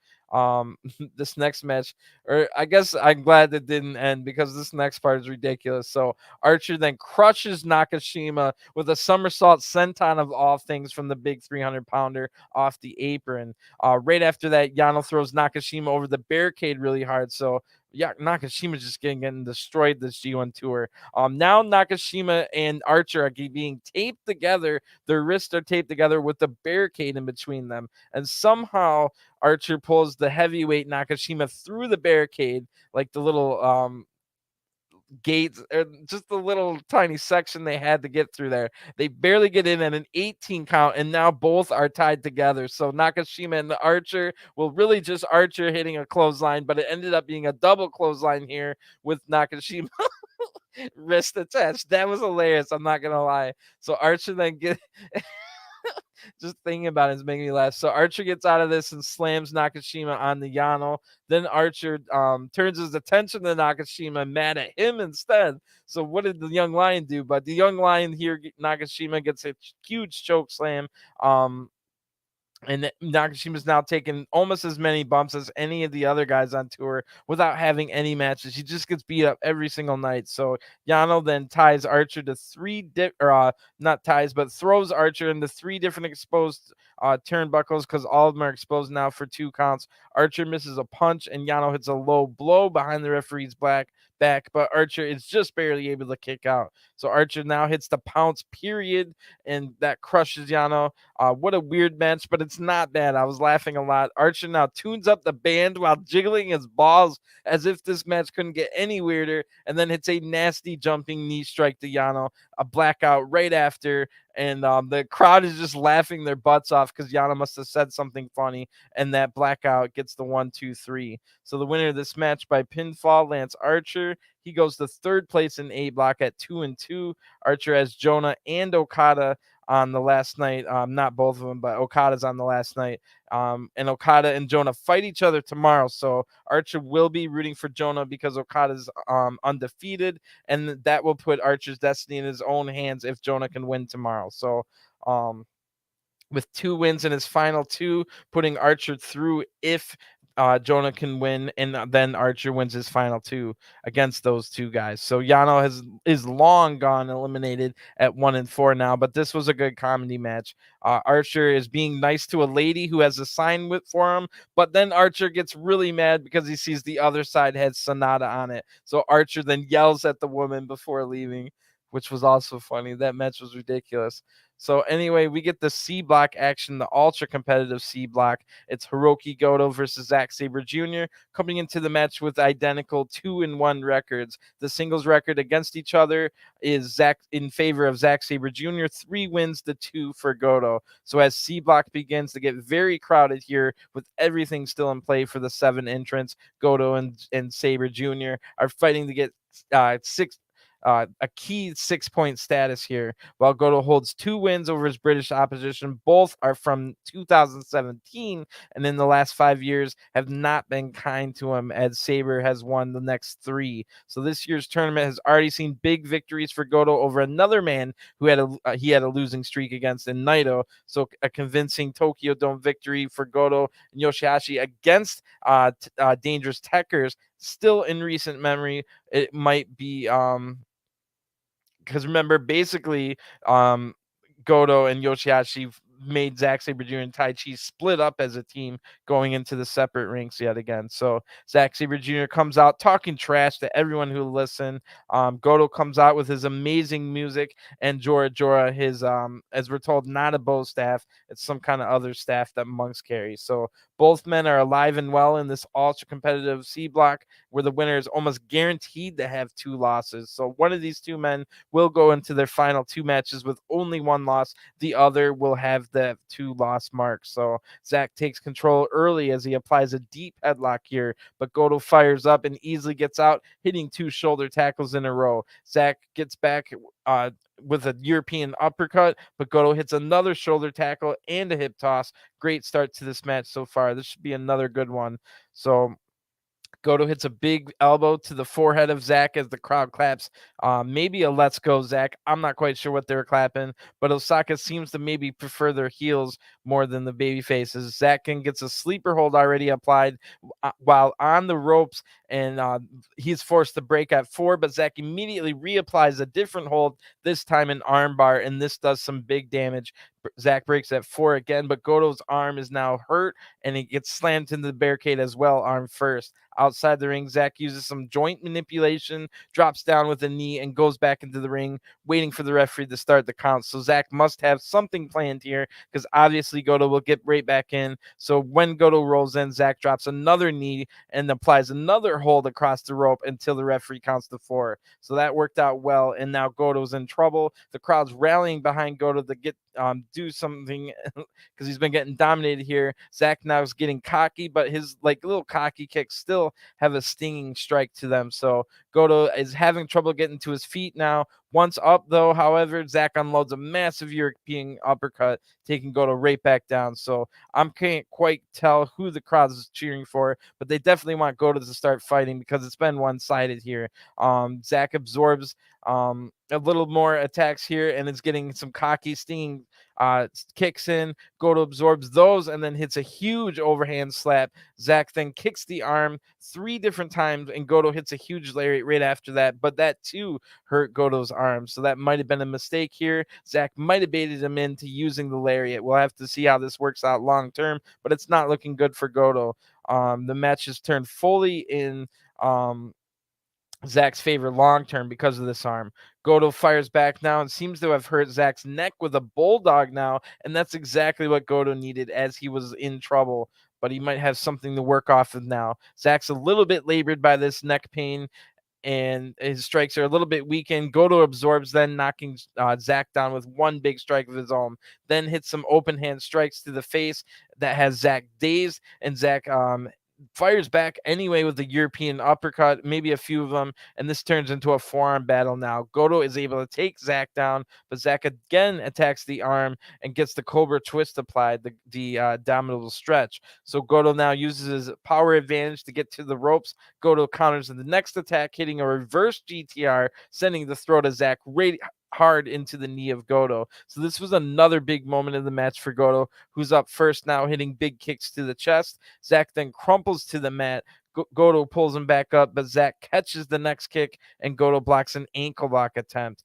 This next match, or I guess I'm glad it didn't end, because this next part is ridiculous. So Archer then crushes Nakashima with a somersault senton of all things from the big 300-pounder off the apron. Right after that, Yano throws Nakashima over the barricade really hard. So yeah, Nakashima's just getting destroyed this G1 tour. Now Nakashima and Archer are being taped together. Their wrists are taped together with the barricade in between them. And somehow Archer pulls the heavyweight Nakashima through the barricade, like the little gates, or just the little tiny section they had to get through there. They barely get in at an 18 count, and now both are tied together. So Nakashima and the Archer, well, really just Archer hitting a clothesline, but it ended up being a double clothesline here with Nakashima wrist attached. That was hilarious, I'm not gonna lie. So Archer then just thinking about it is making me laugh. So Archer gets out of this and slams Nakashima on the Yano. Then Archer turns his attention to Nakashima, mad at him instead. So what did the young lion do? But the young lion here, Nakashima, gets a huge choke slam. And Nakashima's now taken almost as many bumps as any of the other guys on tour without having any matches. He just gets beat up every single night. So Yano then ties Archer to not ties, but throws Archer into 3 different exposed turnbuckles, because all of them are exposed now for 2 counts. Archer misses a punch, and Yano hits a low blow behind the referee's back, but Archer is just barely able to kick out. So Archer now hits the pounce period, and that crushes Yano. What a weird match, but it's not bad. I was laughing a lot. Archer now tunes up the band while jiggling his balls as if this match couldn't get any weirder, and then hits a nasty jumping knee strike to Yano, a blackout right after, and the crowd is just laughing their butts off because Yano must have said something funny, and that blackout gets the 1, 2, 3. So the winner of this match by pinfall, Lance Archer. He goes to 3rd place in A block at 2-2. Archer has Jonah and Okada on the last night. Not both of them, but Okada's on the last night. And Okada and Jonah fight each other tomorrow. So Archer will be rooting for Jonah because Okada's undefeated, and that will put Archer's destiny in his own hands if Jonah can win tomorrow. So with 2 wins in his final 2, putting Archer through if Jonah can win, and then Archer wins his final 2 against those 2 guys. So Yano is long gone eliminated at 1-4 now, but this was a good comedy match. Archer is being nice to a lady who has a sign for him, but then Archer gets really mad because he sees the other side has SANADA on it. So Archer then yells at the woman before leaving, which was also funny. That match was ridiculous. So anyway, we get the C block action, the ultra competitive C block. It's Hiroki Goto versus Zack Sabre Jr. coming into the match with identical 2-1 records. The singles record against each other is Zack in favor of Zack Sabre Jr. 3 wins to 2 for Goto. So as C block begins to get very crowded here, with everything still in play for the 7 entrants, Goto and Sabre Jr. are fighting to get a key 6-point status here, while Goto holds 2 wins over his British opposition. Both are from 2017, and in the last 5 years have not been kind to him, as Sabre has won the next 3. So this year's tournament has already seen big victories for Goto over another man who had he had a losing streak against in Naito. So a convincing Tokyo Dome victory for Goto and YOSHI-HASHI against Dangerous Techers. Still in recent memory, it might be because remember, basically, Goto and YOSHI-HASHI made Zack Sabre Jr. and Tai Chi split up as a team going into the separate rinks yet again. So Zack Sabre Jr. comes out talking trash to everyone who listen. Goto comes out with his amazing music, and Jora his as we're told, not a bow staff. It's some kind of other staff that monks carry. So both men are alive and well in this ultra competitive C block, where the winner is almost guaranteed to have 2 losses. So one of these 2 men will go into their final 2 matches with only 1 loss. The other will have the 2 loss mark. So Zack takes control early as he applies a deep headlock here, but Goto fires up and easily gets out, hitting 2 shoulder tackles in a row. Zack gets back with a European uppercut, but Goto hits another shoulder tackle and a hip toss. Great start to this match so far. This should be another good one. So Goto hits a big elbow to the forehead of Zack as the crowd claps. Maybe a let's go, Zack. I'm not quite sure what they're clapping, but Osaka seems to maybe prefer their heels more than the baby faces. Zack gets a sleeper hold already applied while on the ropes, and he's forced to break at 4, but Zack immediately reapplies a different hold, this time an armbar, and this does some big damage. Zack breaks at 4 again, but Goto's arm is now hurt, and he gets slammed into the barricade as well, arm first. Outside the ring, Zack uses some joint manipulation, drops down with a knee, and goes back into the ring, waiting for the referee to start the count. So Zack must have something planned here, because obviously Goto will get right back in. So when Goto rolls in, Zack drops another knee and applies another hold across the rope until the referee counts to 4. So that worked out well, and now Goto's in trouble. The crowd's rallying behind Goto to get do something because he's been getting dominated here. Zack now is getting cocky, but his little cocky kicks still have a stinging strike to them. So Goto is having trouble getting to his feet now. Once up, though, however, Zack unloads a massive European uppercut, taking Goto right back down. So I can't quite tell who the crowd is cheering for, but they definitely want Goto to start fighting because it's been one-sided here. Zack absorbs a little more attacks here and is getting some cocky, stinging kicks in. Goto absorbs those and then hits a huge overhand slap. Zack then kicks the arm 3 different times, and Goto hits a huge lariat right after that, but that too hurt Goto's arm. So that might have been a mistake here. Zack might have baited him into using the lariat. We'll have to see how this works out long term, but it's not looking good for Goto. The match has turned fully in Zack's favor long term because of this arm. Goto fires back now and seems to have hurt Zack's neck with a bulldog now, and that's exactly what Goto needed as he was in trouble, but he might have something to work off of now. Zack's a little bit labored by this neck pain, and his strikes are a little bit weakened. Goto absorbs, then knocking Zack down with 1 big strike of his own. Then hits some open hand strikes to the face that has Zack dazed, and Zack fires back anyway with the European uppercut, maybe a few of them, and this turns into a forearm battle now. Goto is able to take Zack down, but Zack again attacks the arm and gets the Cobra twist applied, the abdominal stretch. So Goto now uses his power advantage to get to the ropes. Goto counters in the next attack, hitting a reverse GTR, sending the throw to Zack right hard into the knee of Goto. So this was another big moment in the match for Goto, who's up first now, hitting big kicks to the chest. Zack then crumples to the mat. Goto pulls him back up, but Zack catches the next kick, and Goto blocks an ankle lock attempt.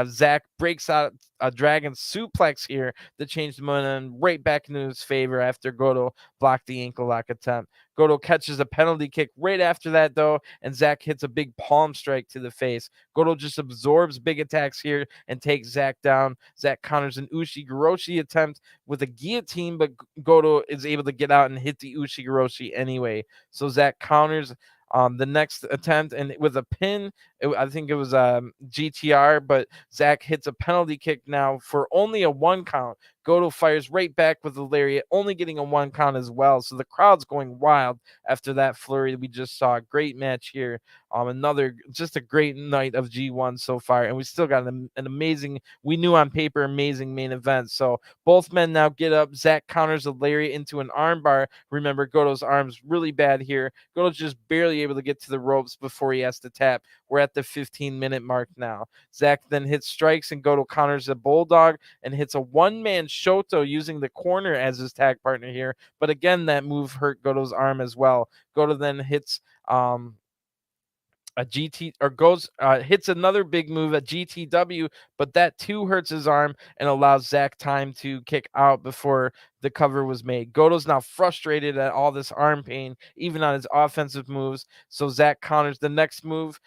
Zack breaks out a dragon suplex here to change the momentum right back into his favor after Goto blocked the ankle lock attempt. Goto catches a penalty kick right after that, though, and Zack hits a big palm strike to the face. Goto just absorbs big attacks here and takes Zack down. Zack counters an Ushi-Hiroshi attempt with a guillotine, but Goto is able to get out and hit the Ushi-Hiroshi anyway. So Zack counters the next attempt and with a pin. I think it was GTR, but Zack hits a penalty kick now for only a 1 count. Goto fires right back with a lariat, only getting a 1 count as well. So the crowd's going wild after that flurry we just saw. Great match here. Just a great night of G1 so far, and we still got an amazing, we knew on paper, amazing main event. So both men now get up. Zack counters a lariat into an armbar. Remember, Goto's arm's really bad here. Goto's just barely able to get to the ropes before he has to tap. We're at the 15-minute mark now. Zack then hits strikes, and Goto counters a bulldog and hits a one-man Shoto using the corner as his tag partner here. But again, that move hurt Goto's arm as well. Goto then hits a GT or goes hits another big move at GTW, but that too hurts his arm and allows Zack time to kick out before the cover was made. Goto's now frustrated at all this arm pain, even on his offensive moves. So Zack counters the next move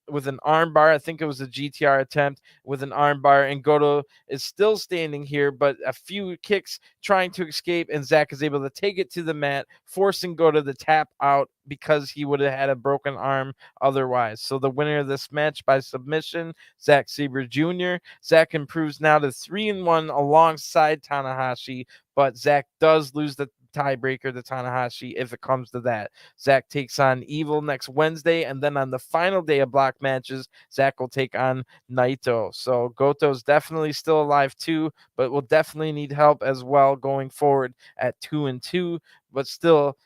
with an armbar. I think it was a GTR attempt with an armbar, and Goto is still standing here, but a few kicks trying to escape, and Zack is able to take it to the mat, forcing Goto to tap out because he would have had a broken arm otherwise. So the winner of this match by submission, Zack Sabre Jr. Zack improves now to 3-1 alongside Tanahashi, but Zack does lose the tiebreaker to Tanahashi if it comes to that. Zack takes on Evil next Wednesday, and then on the final day of block matches, Zack will take on Naito. So Goto's definitely still alive too, but will definitely need help as well going forward at 2-2, but still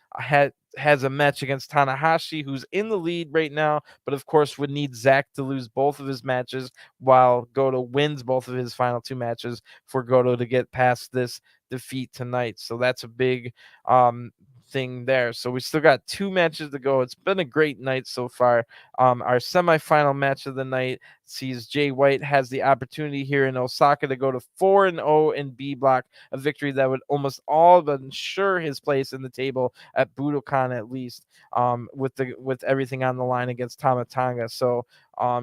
has a match against Tanahashi, who's in the lead right now, but of course would need Zack to lose both of his matches while Goto wins both of his final 2 matches for Goto to get past this defeat tonight. So that's a big thing there. So we still got 2 matches to go. It's been a great night so far. Our semifinal match of the night sees Jay White has the opportunity here in Osaka to go to 4-0 in B block, a victory that would almost all but ensure his place in the table at Budokan at least, with everything on the line against Tama Tonga. So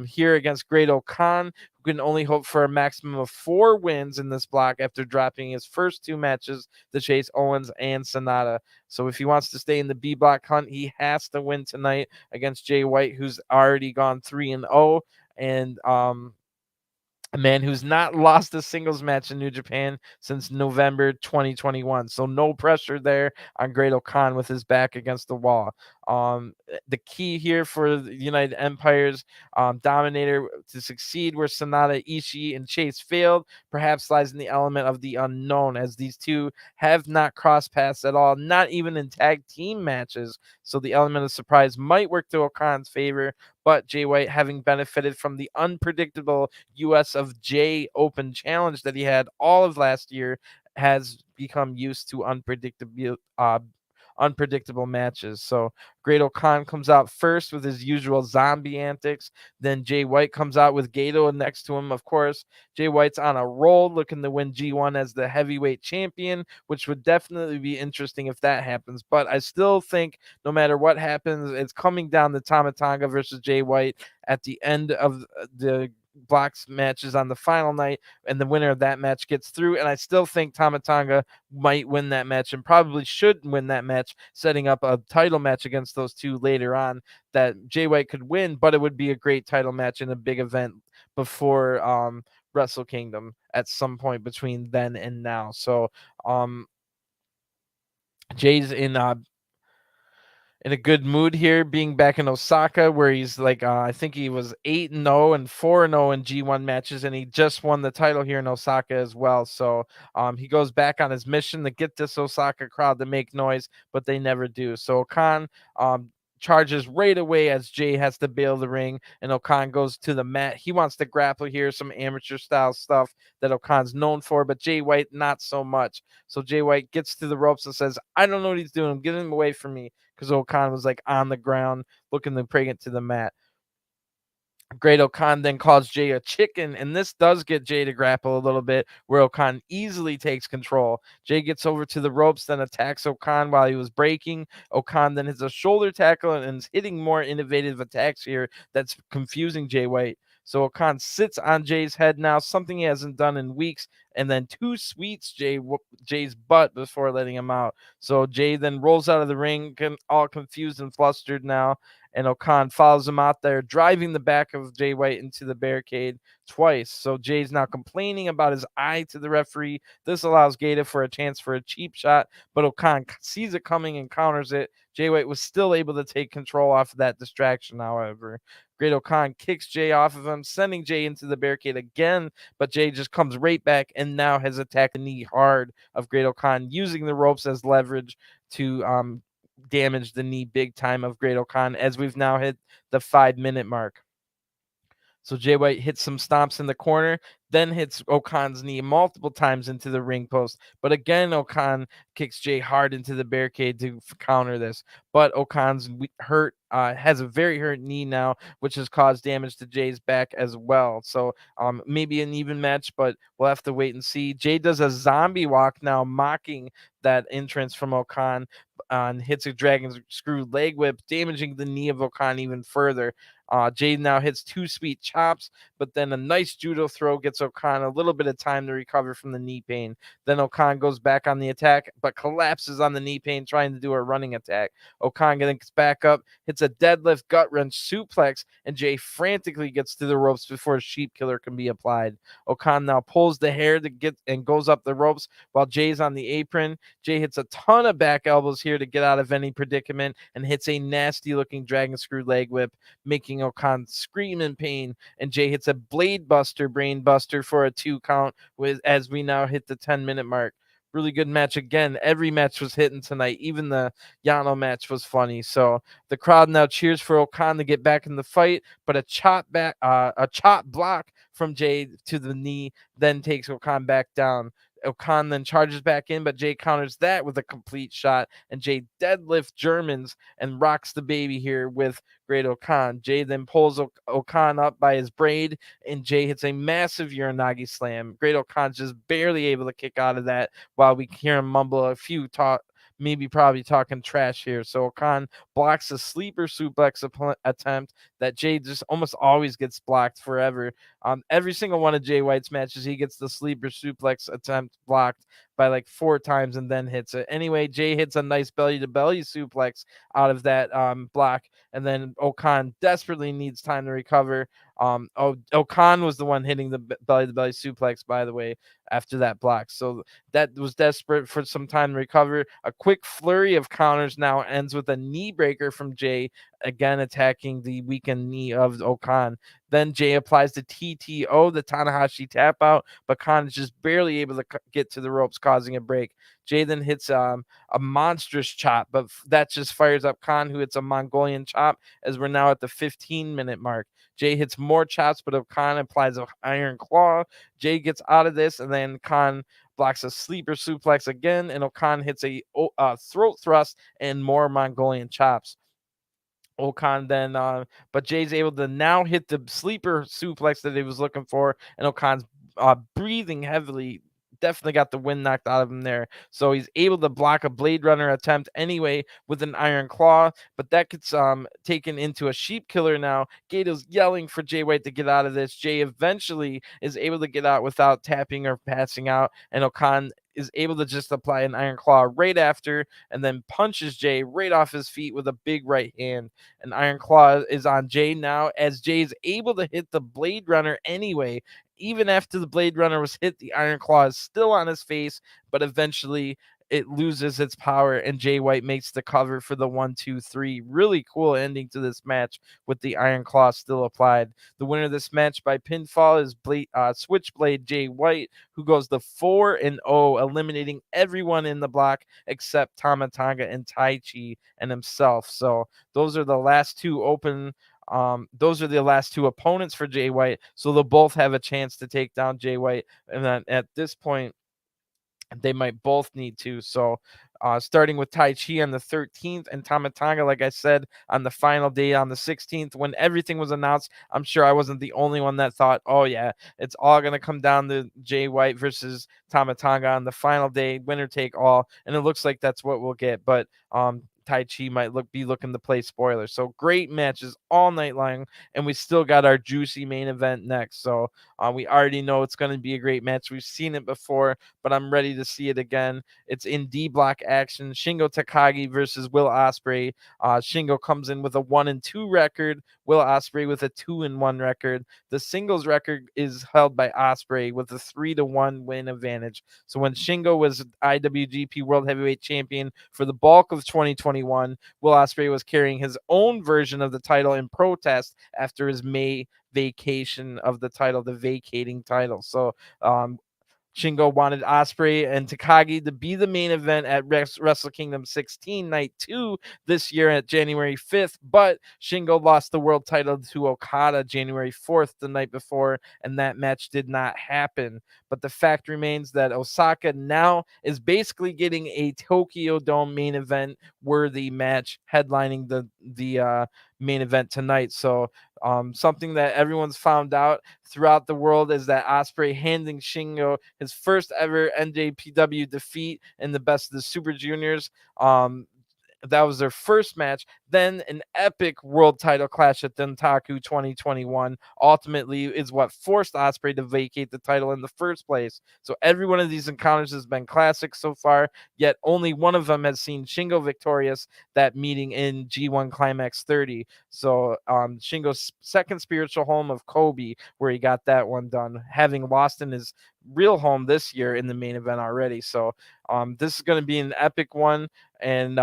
here against Great Okan, who can only hope for a maximum of 4 wins in this block after dropping his first 2 matches to chase Owens and SANADA. So if he wants to stay in the B block hunt, he has to win tonight against Jay White, who's already gone 3-0, and a man who's not lost a singles match in New Japan since November 2021. So no pressure there on Great Okan with his back against the wall. The key here for the United Empire's Dominator to succeed where SANADA, Ishii, and Chase failed perhaps lies in the element of the unknown, as these two have not crossed paths at all, not even in tag team matches. So the element of surprise might work to Okan's favor, but Jay White, having benefited from the unpredictable US of J Open challenge that he had all of last year, has become used to unpredictable matches. So Great Okan comes out first with his usual zombie antics. Then Jay White comes out with Gato next to him, of course. Jay White's on a roll, looking to win G1 as the heavyweight champion, which would definitely be interesting if that happens. But I still think no matter what happens, it's coming down to Tama Tonga versus Jay White at the end of the blocks matches on the final night, and the winner of that match gets through. And I still think Tama Tonga might win that match and probably should win that match, setting up a title match against those two later on that Jay White could win, but it would be a great title match in a big event before Wrestle Kingdom at some point between then and now. So Jay's in in a good mood here, being back in Osaka, where he's like, I think he was 8-0 and 4-0 in G1 matches, and he just won the title here in Osaka as well. So he goes back on his mission to get this Osaka crowd to make noise, but they never do. So Okan charges right away as Jay has to bail the ring, and Okan goes to the mat. He wants to grapple here, some amateur style stuff that Okan's known for, but Jay White not so much. So Jay White gets to the ropes and says, I don't know what he's doing. Get him away from me, because Okan was like on the ground looking to bring it to the mat. Great Okan then calls Jay a chicken, and this does get Jay to grapple a little bit, where Okan easily takes control. Jay gets over to the ropes, then attacks Okan while he was breaking. Okan then hits a shoulder tackle and is hitting more innovative attacks here that's confusing Jay White. So Okan sits on Jay's head now, something he hasn't done in weeks, and then two sweets Jay's butt before letting him out. So Jay then rolls out of the ring, all confused and flustered now, and Okan follows him out there, driving the back of Jay White into the barricade twice. So Jay's now complaining about his eye to the referee. This allows Gaeta for a chance for a cheap shot, but Okan sees it coming and counters it. Jay White was still able to take control off of that distraction, however. Great Okan kicks Jay off of him, sending Jay into the barricade again, but Jay just comes right back and now has attacked the knee hard of Great Okan, using the ropes as leverage to damage the knee big time of Great Okan, as we've now hit the 5-minute mark. So Jay White hits some stomps in the corner, then hits Okan's knee multiple times into the ring post. But again, Okan kicks Jay hard into the barricade to counter this. But Okan's hurt, has a very hurt knee now, which has caused damage to Jay's back as well. So maybe an even match, but we'll have to wait and see. Jay does a zombie walk now, mocking that entrance from Okan, and hits a dragon screw leg whip, damaging the knee of Okan even further. Jay now hits two sweet chops, but then a nice judo throw gets Okan a little bit of time to recover from the knee pain. Then Okan goes back on the attack, but collapses on the knee pain, trying to do a running attack. Okan gets back up, hits a deadlift gut wrench suplex, and Jay frantically gets to the ropes before a sheep killer can be applied. Okan now pulls the hair to get and goes up the ropes while Jay's on the apron. Jay hits a ton of back elbows here to get out of any predicament and hits a nasty looking dragon screw leg whip, making Okan scream in pain. And Jay hits a blade buster, brain buster for a 2 count as we now hit the 10-minute mark. Really good match again. Every match was hitting tonight. Even the Yano match was funny. So the crowd now cheers for Okan to get back in the fight, but a chop block from Jay to the knee then takes Okan back down. Okan then charges back in, but Jay counters that with a complete shot, and Jay deadlift Germans and rocks the baby here with Great Okan. Jay then pulls Okan up by his braid, and Jay hits a massive Uranagi slam. Great Okan's just barely able to kick out of that, while we hear him mumble a few probably talking trash here. So Okan blocks a sleeper suplex attempt that Jay just almost always gets blocked forever. Every single one of Jay White's matches, he gets the sleeper suplex attempt blocked by like 4 times and then hits it. Anyway, Jay hits a nice belly to belly suplex out of that block, and then Okan desperately needs time to recover. Okan was the one hitting the belly to belly suplex, by the way, after that block. So that was desperate for some time to recover. A quick flurry of counters now ends with a knee breaker from Jay, again attacking the weakened knee of Okan. Then Jay applies the TTO, the Tanahashi tap out, but Khan is just barely able to get to the ropes, causing a break. Jay then hits a monstrous chop, but that just fires up Khan, who hits a Mongolian chop, as we're now at the 15-minute mark. Jay hits more chops, but Khan applies an iron claw. Jay gets out of this, and then Khan blocks a sleeper suplex again, and Okan hits a throat thrust and more Mongolian chops. Okan then, but Jay's able to now hit the sleeper suplex that he was looking for, and Okan's breathing heavily. Definitely got the wind knocked out of him there. So he's able to block a Blade Runner attempt anyway with an Iron Claw, but that gets taken into a Sheep Killer now. Gato's yelling for Jay White to get out of this. Jay eventually is able to get out without tapping or passing out, and Okan is able to just apply an Iron Claw right after, and then punches Jay right off his feet with a big right hand. An Iron Claw is on Jay now, as Jay is able to hit the Blade Runner anyway, even after the Blade Runner was hit, the Iron Claw is still on his face, but eventually it loses its power, and Jay White makes the cover for the 1-2-3. Really cool ending to this match with the Iron Claw still applied. The winner of this match by pinfall is Switchblade Jay White, who goes to 4-0, eliminating everyone in the block except Tama Tonga and Taichi and himself. So those are the last two those are the last two opponents for Jay White. So they'll both have a chance to take down Jay White. And then at this point, they might both need to. So starting with Tai Chi on the 13th and Tama Tonga, like I said, on the final day on the 16th, when everything was announced, I'm sure I wasn't the only one that thought, oh yeah, it's all going to come down to Jay White versus Tama Tonga on the final day, winner take all. And it looks like that's what we'll get. But Tai Chi might be looking to play spoiler. So great matches all night long, and we still got our juicy main event next. So we already know it's going to be a great match. We've seen it before, but I'm ready to see it again. It's in D block action. Shingo Takagi versus Will Ospreay. Shingo comes in with a 1-2 record. Will Ospreay with a 2-1 record. The singles record is held by Ospreay with a 3-1 win advantage. So when Shingo was IWGP World Heavyweight Champion for the bulk of 2021, Will Ospreay was carrying his own version of the title in protest after his May vacation of the title, the vacating title. So Shingo wanted Ospreay and Takagi to be the main event at Wrestle Kingdom 16 Night 2 this year at January 5th, but Shingo lost the world title to Okada January 4th, the night before, and that match did not happen. But the fact remains that Osaka now is basically getting a Tokyo Dome main event worthy match headlining the main event tonight. So something that everyone's found out throughout the world is that Ospreay handing Shingo his first ever NJPW defeat in the Best of the Super Juniors. That was their first match. Then an epic world title clash at Dentaku 2021 ultimately is what forced Ospreay to vacate the title in the first place. So every one of these encounters has been classic so far, yet only one of them has seen Shingo victorious, that meeting in G1 Climax 30. So Shingo's second spiritual home of Kobe, where he got that one done, having lost in his real home this year in the main event already. So this is going to be an epic one, and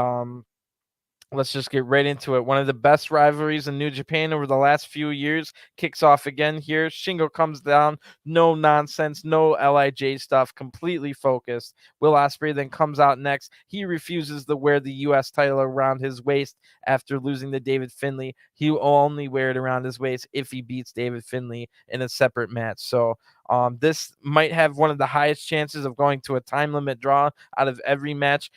let's just get right into it. One of the best rivalries in New Japan over the last few years kicks off again here. Shingo comes down, no nonsense, no LIJ stuff, completely focused. Will Ospreay then comes out next. He refuses to wear the U.S. title around his waist after losing to David Finlay. He will only wear it around his waist if he beats David Finlay in a separate match. So this might have one of the highest chances of going to a time limit draw out of every match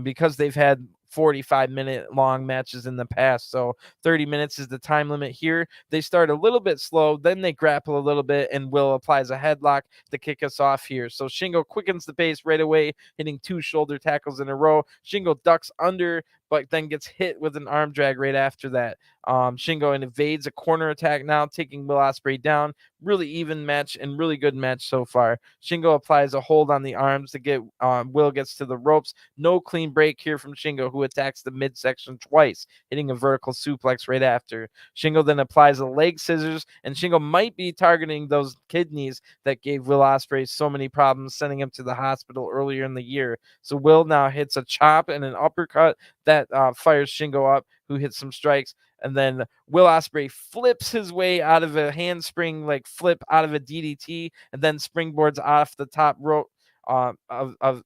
because they've had 45-minute long matches in the past. So 30 minutes is the time limit here. They start a little bit slow, then they grapple a little bit, and Will applies a headlock to kick us off here. So Shingo quickens the pace right away, hitting 2 shoulder tackles in a row. Shingo ducks under, but then gets hit with an arm drag right after that. Shingo evades a corner attack now, taking Will Ospreay down. Really even match and really good match so far. Shingo applies a hold on the arms to get Will gets to the ropes. No clean break here from Shingo, who attacks the midsection twice, hitting a vertical suplex right after. Shingo then applies a leg scissors, and Shingo might be targeting those kidneys that gave Will Ospreay so many problems, sending him to the hospital earlier in the year. So Will now hits a chop and an uppercut that fires Shingo up, who hits some strikes. And then Will Ospreay flips his way out of a handspring, like flip out of a DDT, and then springboards off the top rope of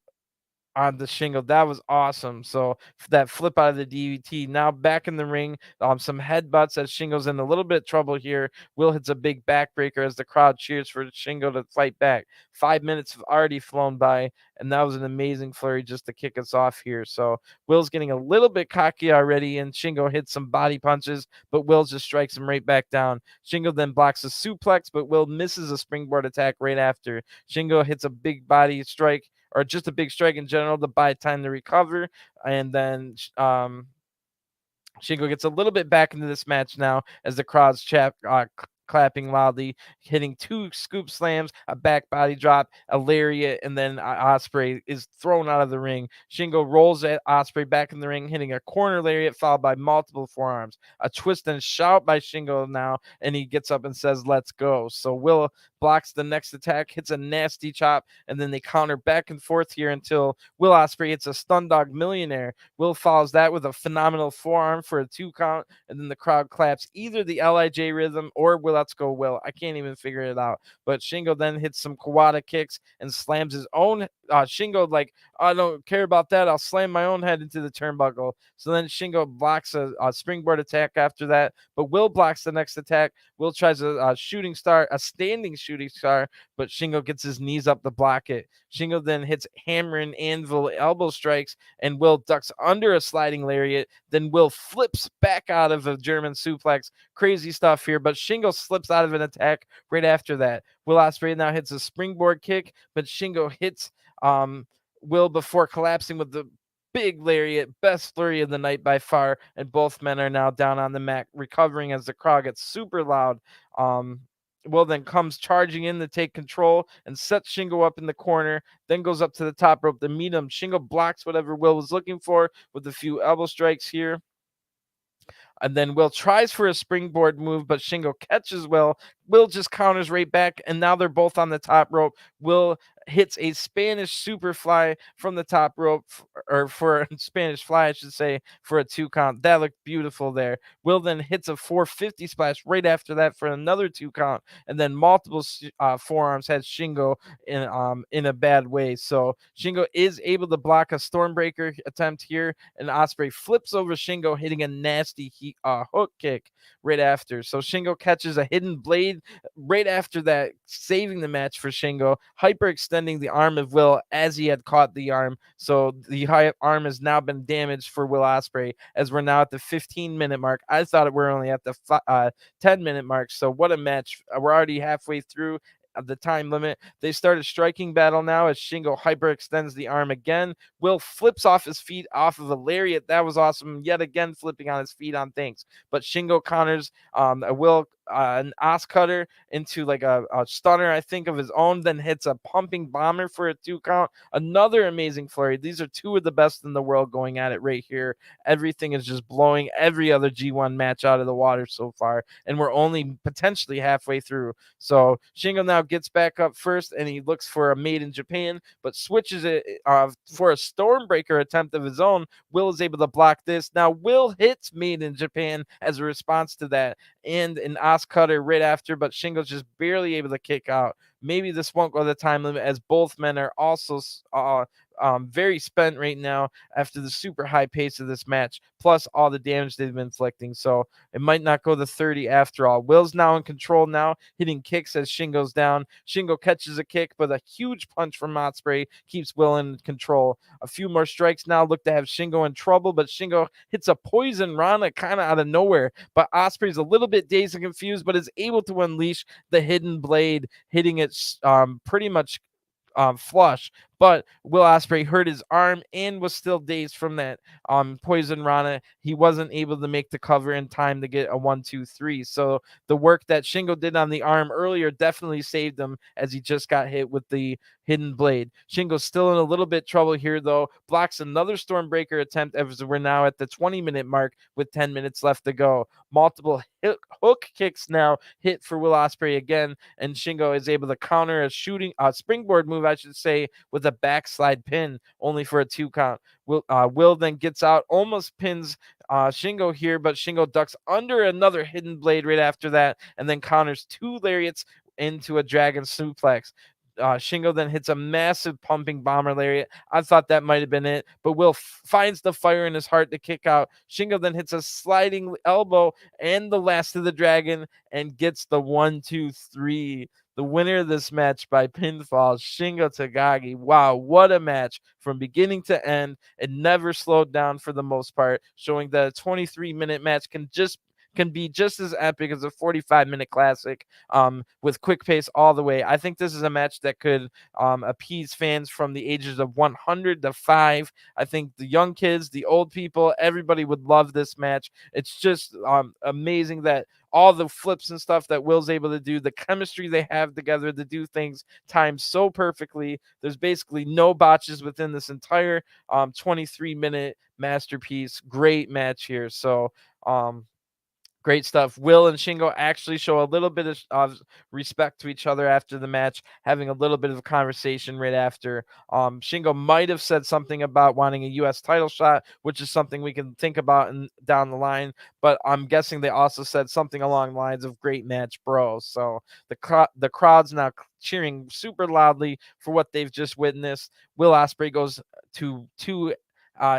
on the Shingo. That was awesome. So that flip out of the DVT. Now back in the ring, some headbutts as Shingo's in a little bit of trouble here. Will hits a big backbreaker as the crowd cheers for Shingo to fight back. 5 minutes have already flown by, and that was an amazing flurry just to kick us off here. So Will's getting a little bit cocky already, and Shingo hits some body punches, but Will just strikes him right back down. Shingo then blocks a suplex, but Will misses a springboard attack right after. Shingo hits a big body strike, or just a big strike in general, to buy time to recover. And then Shingo gets a little bit back into this match now as the crowd's clapping loudly, hitting 2 scoop slams, a back body drop, a lariat, and then Ospreay is thrown out of the ring. Shingo rolls at Ospreay back in the ring, hitting a corner lariat followed by multiple forearms. A twist and shout by Shingo now, and he gets up and says, "Let's go." So Will blocks the next attack, hits a nasty chop, and then they counter back and forth here until Will Ospreay hits a stun dog millionaire. Will follows that with a phenomenal forearm for a 2 count, and then the crowd claps either the LIJ rhythm or Will Let's Go Will. I can't even figure it out. But Shingo then hits some Kawada kicks and slams his own. Shingo, like, I don't care about that. I'll slam my own head into the turnbuckle. So then Shingo blocks a springboard attack after that, but Will blocks the next attack. Will tries a shooting star, a standing shooting star, but Shingo gets his knees up to block it. Shingo then hits hammer and anvil elbow strikes, and Will ducks under a sliding lariat. Then Will flips back out of a German suplex. Crazy stuff here, but Shingo slips out of an attack right after that. Will Ospreay now hits a springboard kick, but Shingo hits Will before collapsing with the big lariat, best flurry of the night by far, and both men are now down on the mat, recovering as the crowd gets super loud. Will then comes charging in to take control and sets Shingo up in the corner, then goes up to the top rope to meet him. Shingo blocks whatever Will was looking for with a few elbow strikes here. And then Will tries for a springboard move, but Shingo catches Will. Will just counters right back, and now they're both on the top rope. Will hits a Spanish super fly from the top rope, or for a Spanish fly, I should say, for a 2 count. That looked beautiful there. Will then hits a 450 splash right after that for another 2 count, and then multiple forearms has Shingo in a bad way. So Shingo is able to block a Stormbreaker attempt here, and Ospreay flips over Shingo, hitting a nasty hook kick right after. So Shingo catches a hidden blade right after that, saving the match for Shingo, hyperextending the arm of Will as he had caught the arm. So the arm has now been damaged for Will Ospreay, as we're now at the 15-minute mark. I thought we're only at the 10-minute mark. So what a match. We're already halfway through the time limit. They start a striking battle now as Shingo hyperextends the arm again. Will flips off his feet off of a lariat. That was awesome. Yet again, flipping on his feet on things. But Shingo counters an Os cutter into like a stunner, I think, of his own, then hits a pumping bomber for a 2 count. Another amazing flurry. These are 2 of the best in the world going at it right here. Everything is just blowing every other G1 match out of the water so far, and we're only potentially halfway through. So Shingo now gets back up first, and he looks for a Made in Japan, but switches it for a Stormbreaker attempt of his own. Will is able to block this. Now Will hits Made in Japan as a response to that, and an Os cutter right after, but Shingo's just barely able to kick out. Maybe this won't go the time limit, as both men are also very spent right now after the super high pace of this match, plus all the damage they've been inflicting. So it might not go to 30 after all. Will's now in control now, hitting kicks as Shingo's down. Shingo catches a kick, but a huge punch from Ospreay keeps Will in control. A few more strikes now look to have Shingo in trouble, but Shingo hits a poison Rana kind of out of nowhere. But Ospreay's a little bit dazed and confused, but is able to unleash the hidden blade, hitting it pretty much flush. But Will Ospreay hurt his arm and was still dazed from that poison Rana. He wasn't able to make the cover in time to get a 1-2-3. So the work that Shingo did on the arm earlier definitely saved him, as he just got hit with the hidden blade. Shingo's still in a little bit trouble here, though. Blocks another Stormbreaker attempt as we're now at the 20-minute mark with 10 minutes left to go. Multiple hook kicks now hit for Will Ospreay again, and Shingo is able to counter a springboard move, I should say, with a backslide pin, only for a 2 count. Will then gets out, almost pins Shingo here, but Shingo ducks under another hidden blade right after that, and then counters 2 lariats into a dragon suplex. Shingo then hits a massive pumping bomber lariat. I thought that might have been it, but Will finds the fire in his heart to kick out. Shingo then hits a sliding elbow and the last of the dragon and gets the 1-2-3. The winner of this match by pinfall, Shingo Takagi. Wow, what a match from beginning to end. It never slowed down for the most part, showing that a 23-minute match can just can be just as epic as a 45-minute classic, with quick pace all the way. I think this is a match that could appease fans from the ages of 100 to 5. I think the young kids, the old people, everybody would love this match. It's just amazing that all the flips and stuff that Will's able to do, the chemistry they have together to do things timed so perfectly. There's basically no botches within this entire 23-minute masterpiece. Great match here. So, great stuff. Will and Shingo actually show a little bit of respect to each other after the match, having a little bit of a conversation right after. Shingo might have said something about wanting a U.S. title shot, which is something we can think about down the line. But I'm guessing they also said something along the lines of "great match, bro." So the crowd's now cheering super loudly for what they've just witnessed. Will Ospreay goes to two.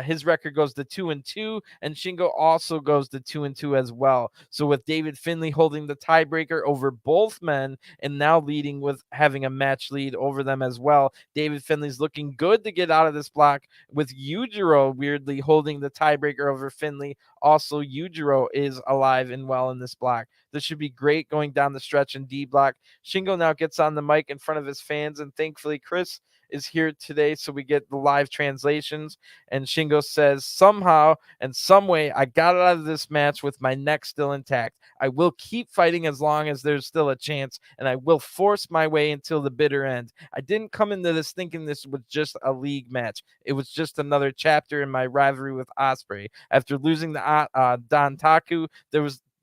His record goes to 2-2, and Shingo also goes to 2-2 as well. So with David Finlay holding the tiebreaker over both men and now leading with having a match lead over them as well, David Finlay's looking good to get out of this block, with Yujiro weirdly holding the tiebreaker over Finlay. Also, Yujiro is alive and well in this block. This should be great going down the stretch in D block. Shingo now gets on the mic in front of his fans, and thankfully Chris is here today, so we get the live translations. And Shingo says, somehow and some way, I got out of this match with my neck still intact. I will keep fighting as long as there's still a chance, and I will force my way until the bitter end. I didn't come into this thinking this was just a league match. It was just another chapter in my rivalry with Ospreay. After losing the Don Taku,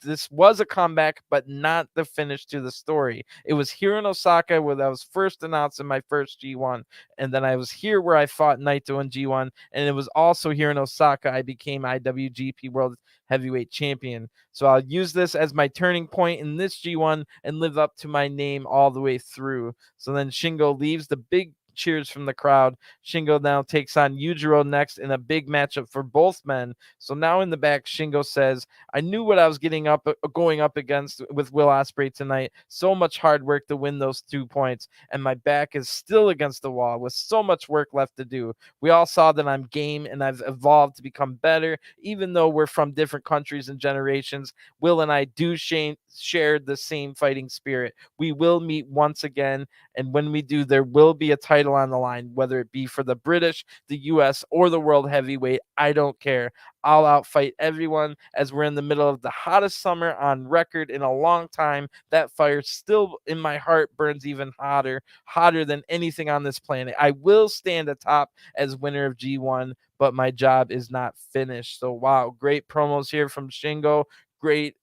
this was a comeback, but not the finish to the story. It was here in Osaka where I was first announced in my first G1, and then I was here where I fought Naito in G1, and it was also here in Osaka I became IWGP World Heavyweight Champion. So I'll use this as my turning point in this G1 and live up to my name all the way through. So then Shingo leaves. The big cheers from the crowd. Shingo now takes on Yujiro next in a big matchup for both men. So now in the back, Shingo says, I knew what I was going up against with Will Ospreay tonight. So much hard work to win those 2 points, and my back is still against the wall with so much work left to do. We all saw that I'm game and I've evolved to become better, even though we're from different countries and generations. Will and I do share the same fighting spirit. We will meet once again, and when we do, there will be a title on the line, whether it be for the British, the US, or the World Heavyweight. I don't care. I'll outfight everyone, as we're in the middle of the hottest summer on record in a long time. That fire still in my heart burns even hotter than anything on this planet. I will stand atop as winner of G1, but my job is not finished. So wow, great promos here from Shingo. Great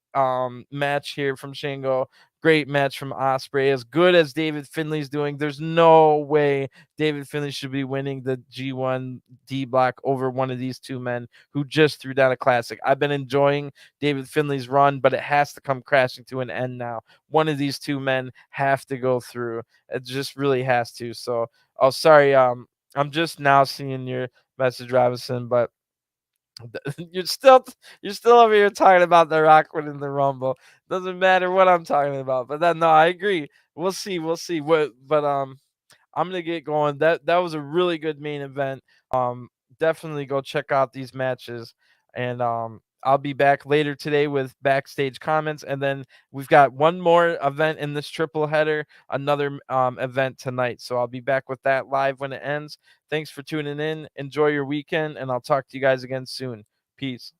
match here from Shingo. Great match from Ospreay. As good as David Finlay's doing, there's no way David Finlay should be winning the G1 D block over one of these two men who just threw down a classic. I've been enjoying David Finlay's run, but it has to come crashing to an end now. One of these two men have to go through. It just really has to. So, oh, sorry. I'm just now seeing your message, Robinson, but you're still over here talking about The Rock winning the Rumble. Doesn't matter what I'm talking about. But then no, I agree. We'll see. But I'm gonna get going. That was a really good main event. Definitely go check out these matches, and I'll be back later today with backstage comments, and then we've got one more event in this triple header, another event tonight. So I'll be back with that live when it ends. Thanks for tuning in. Enjoy your weekend, and I'll talk to you guys again soon. Peace.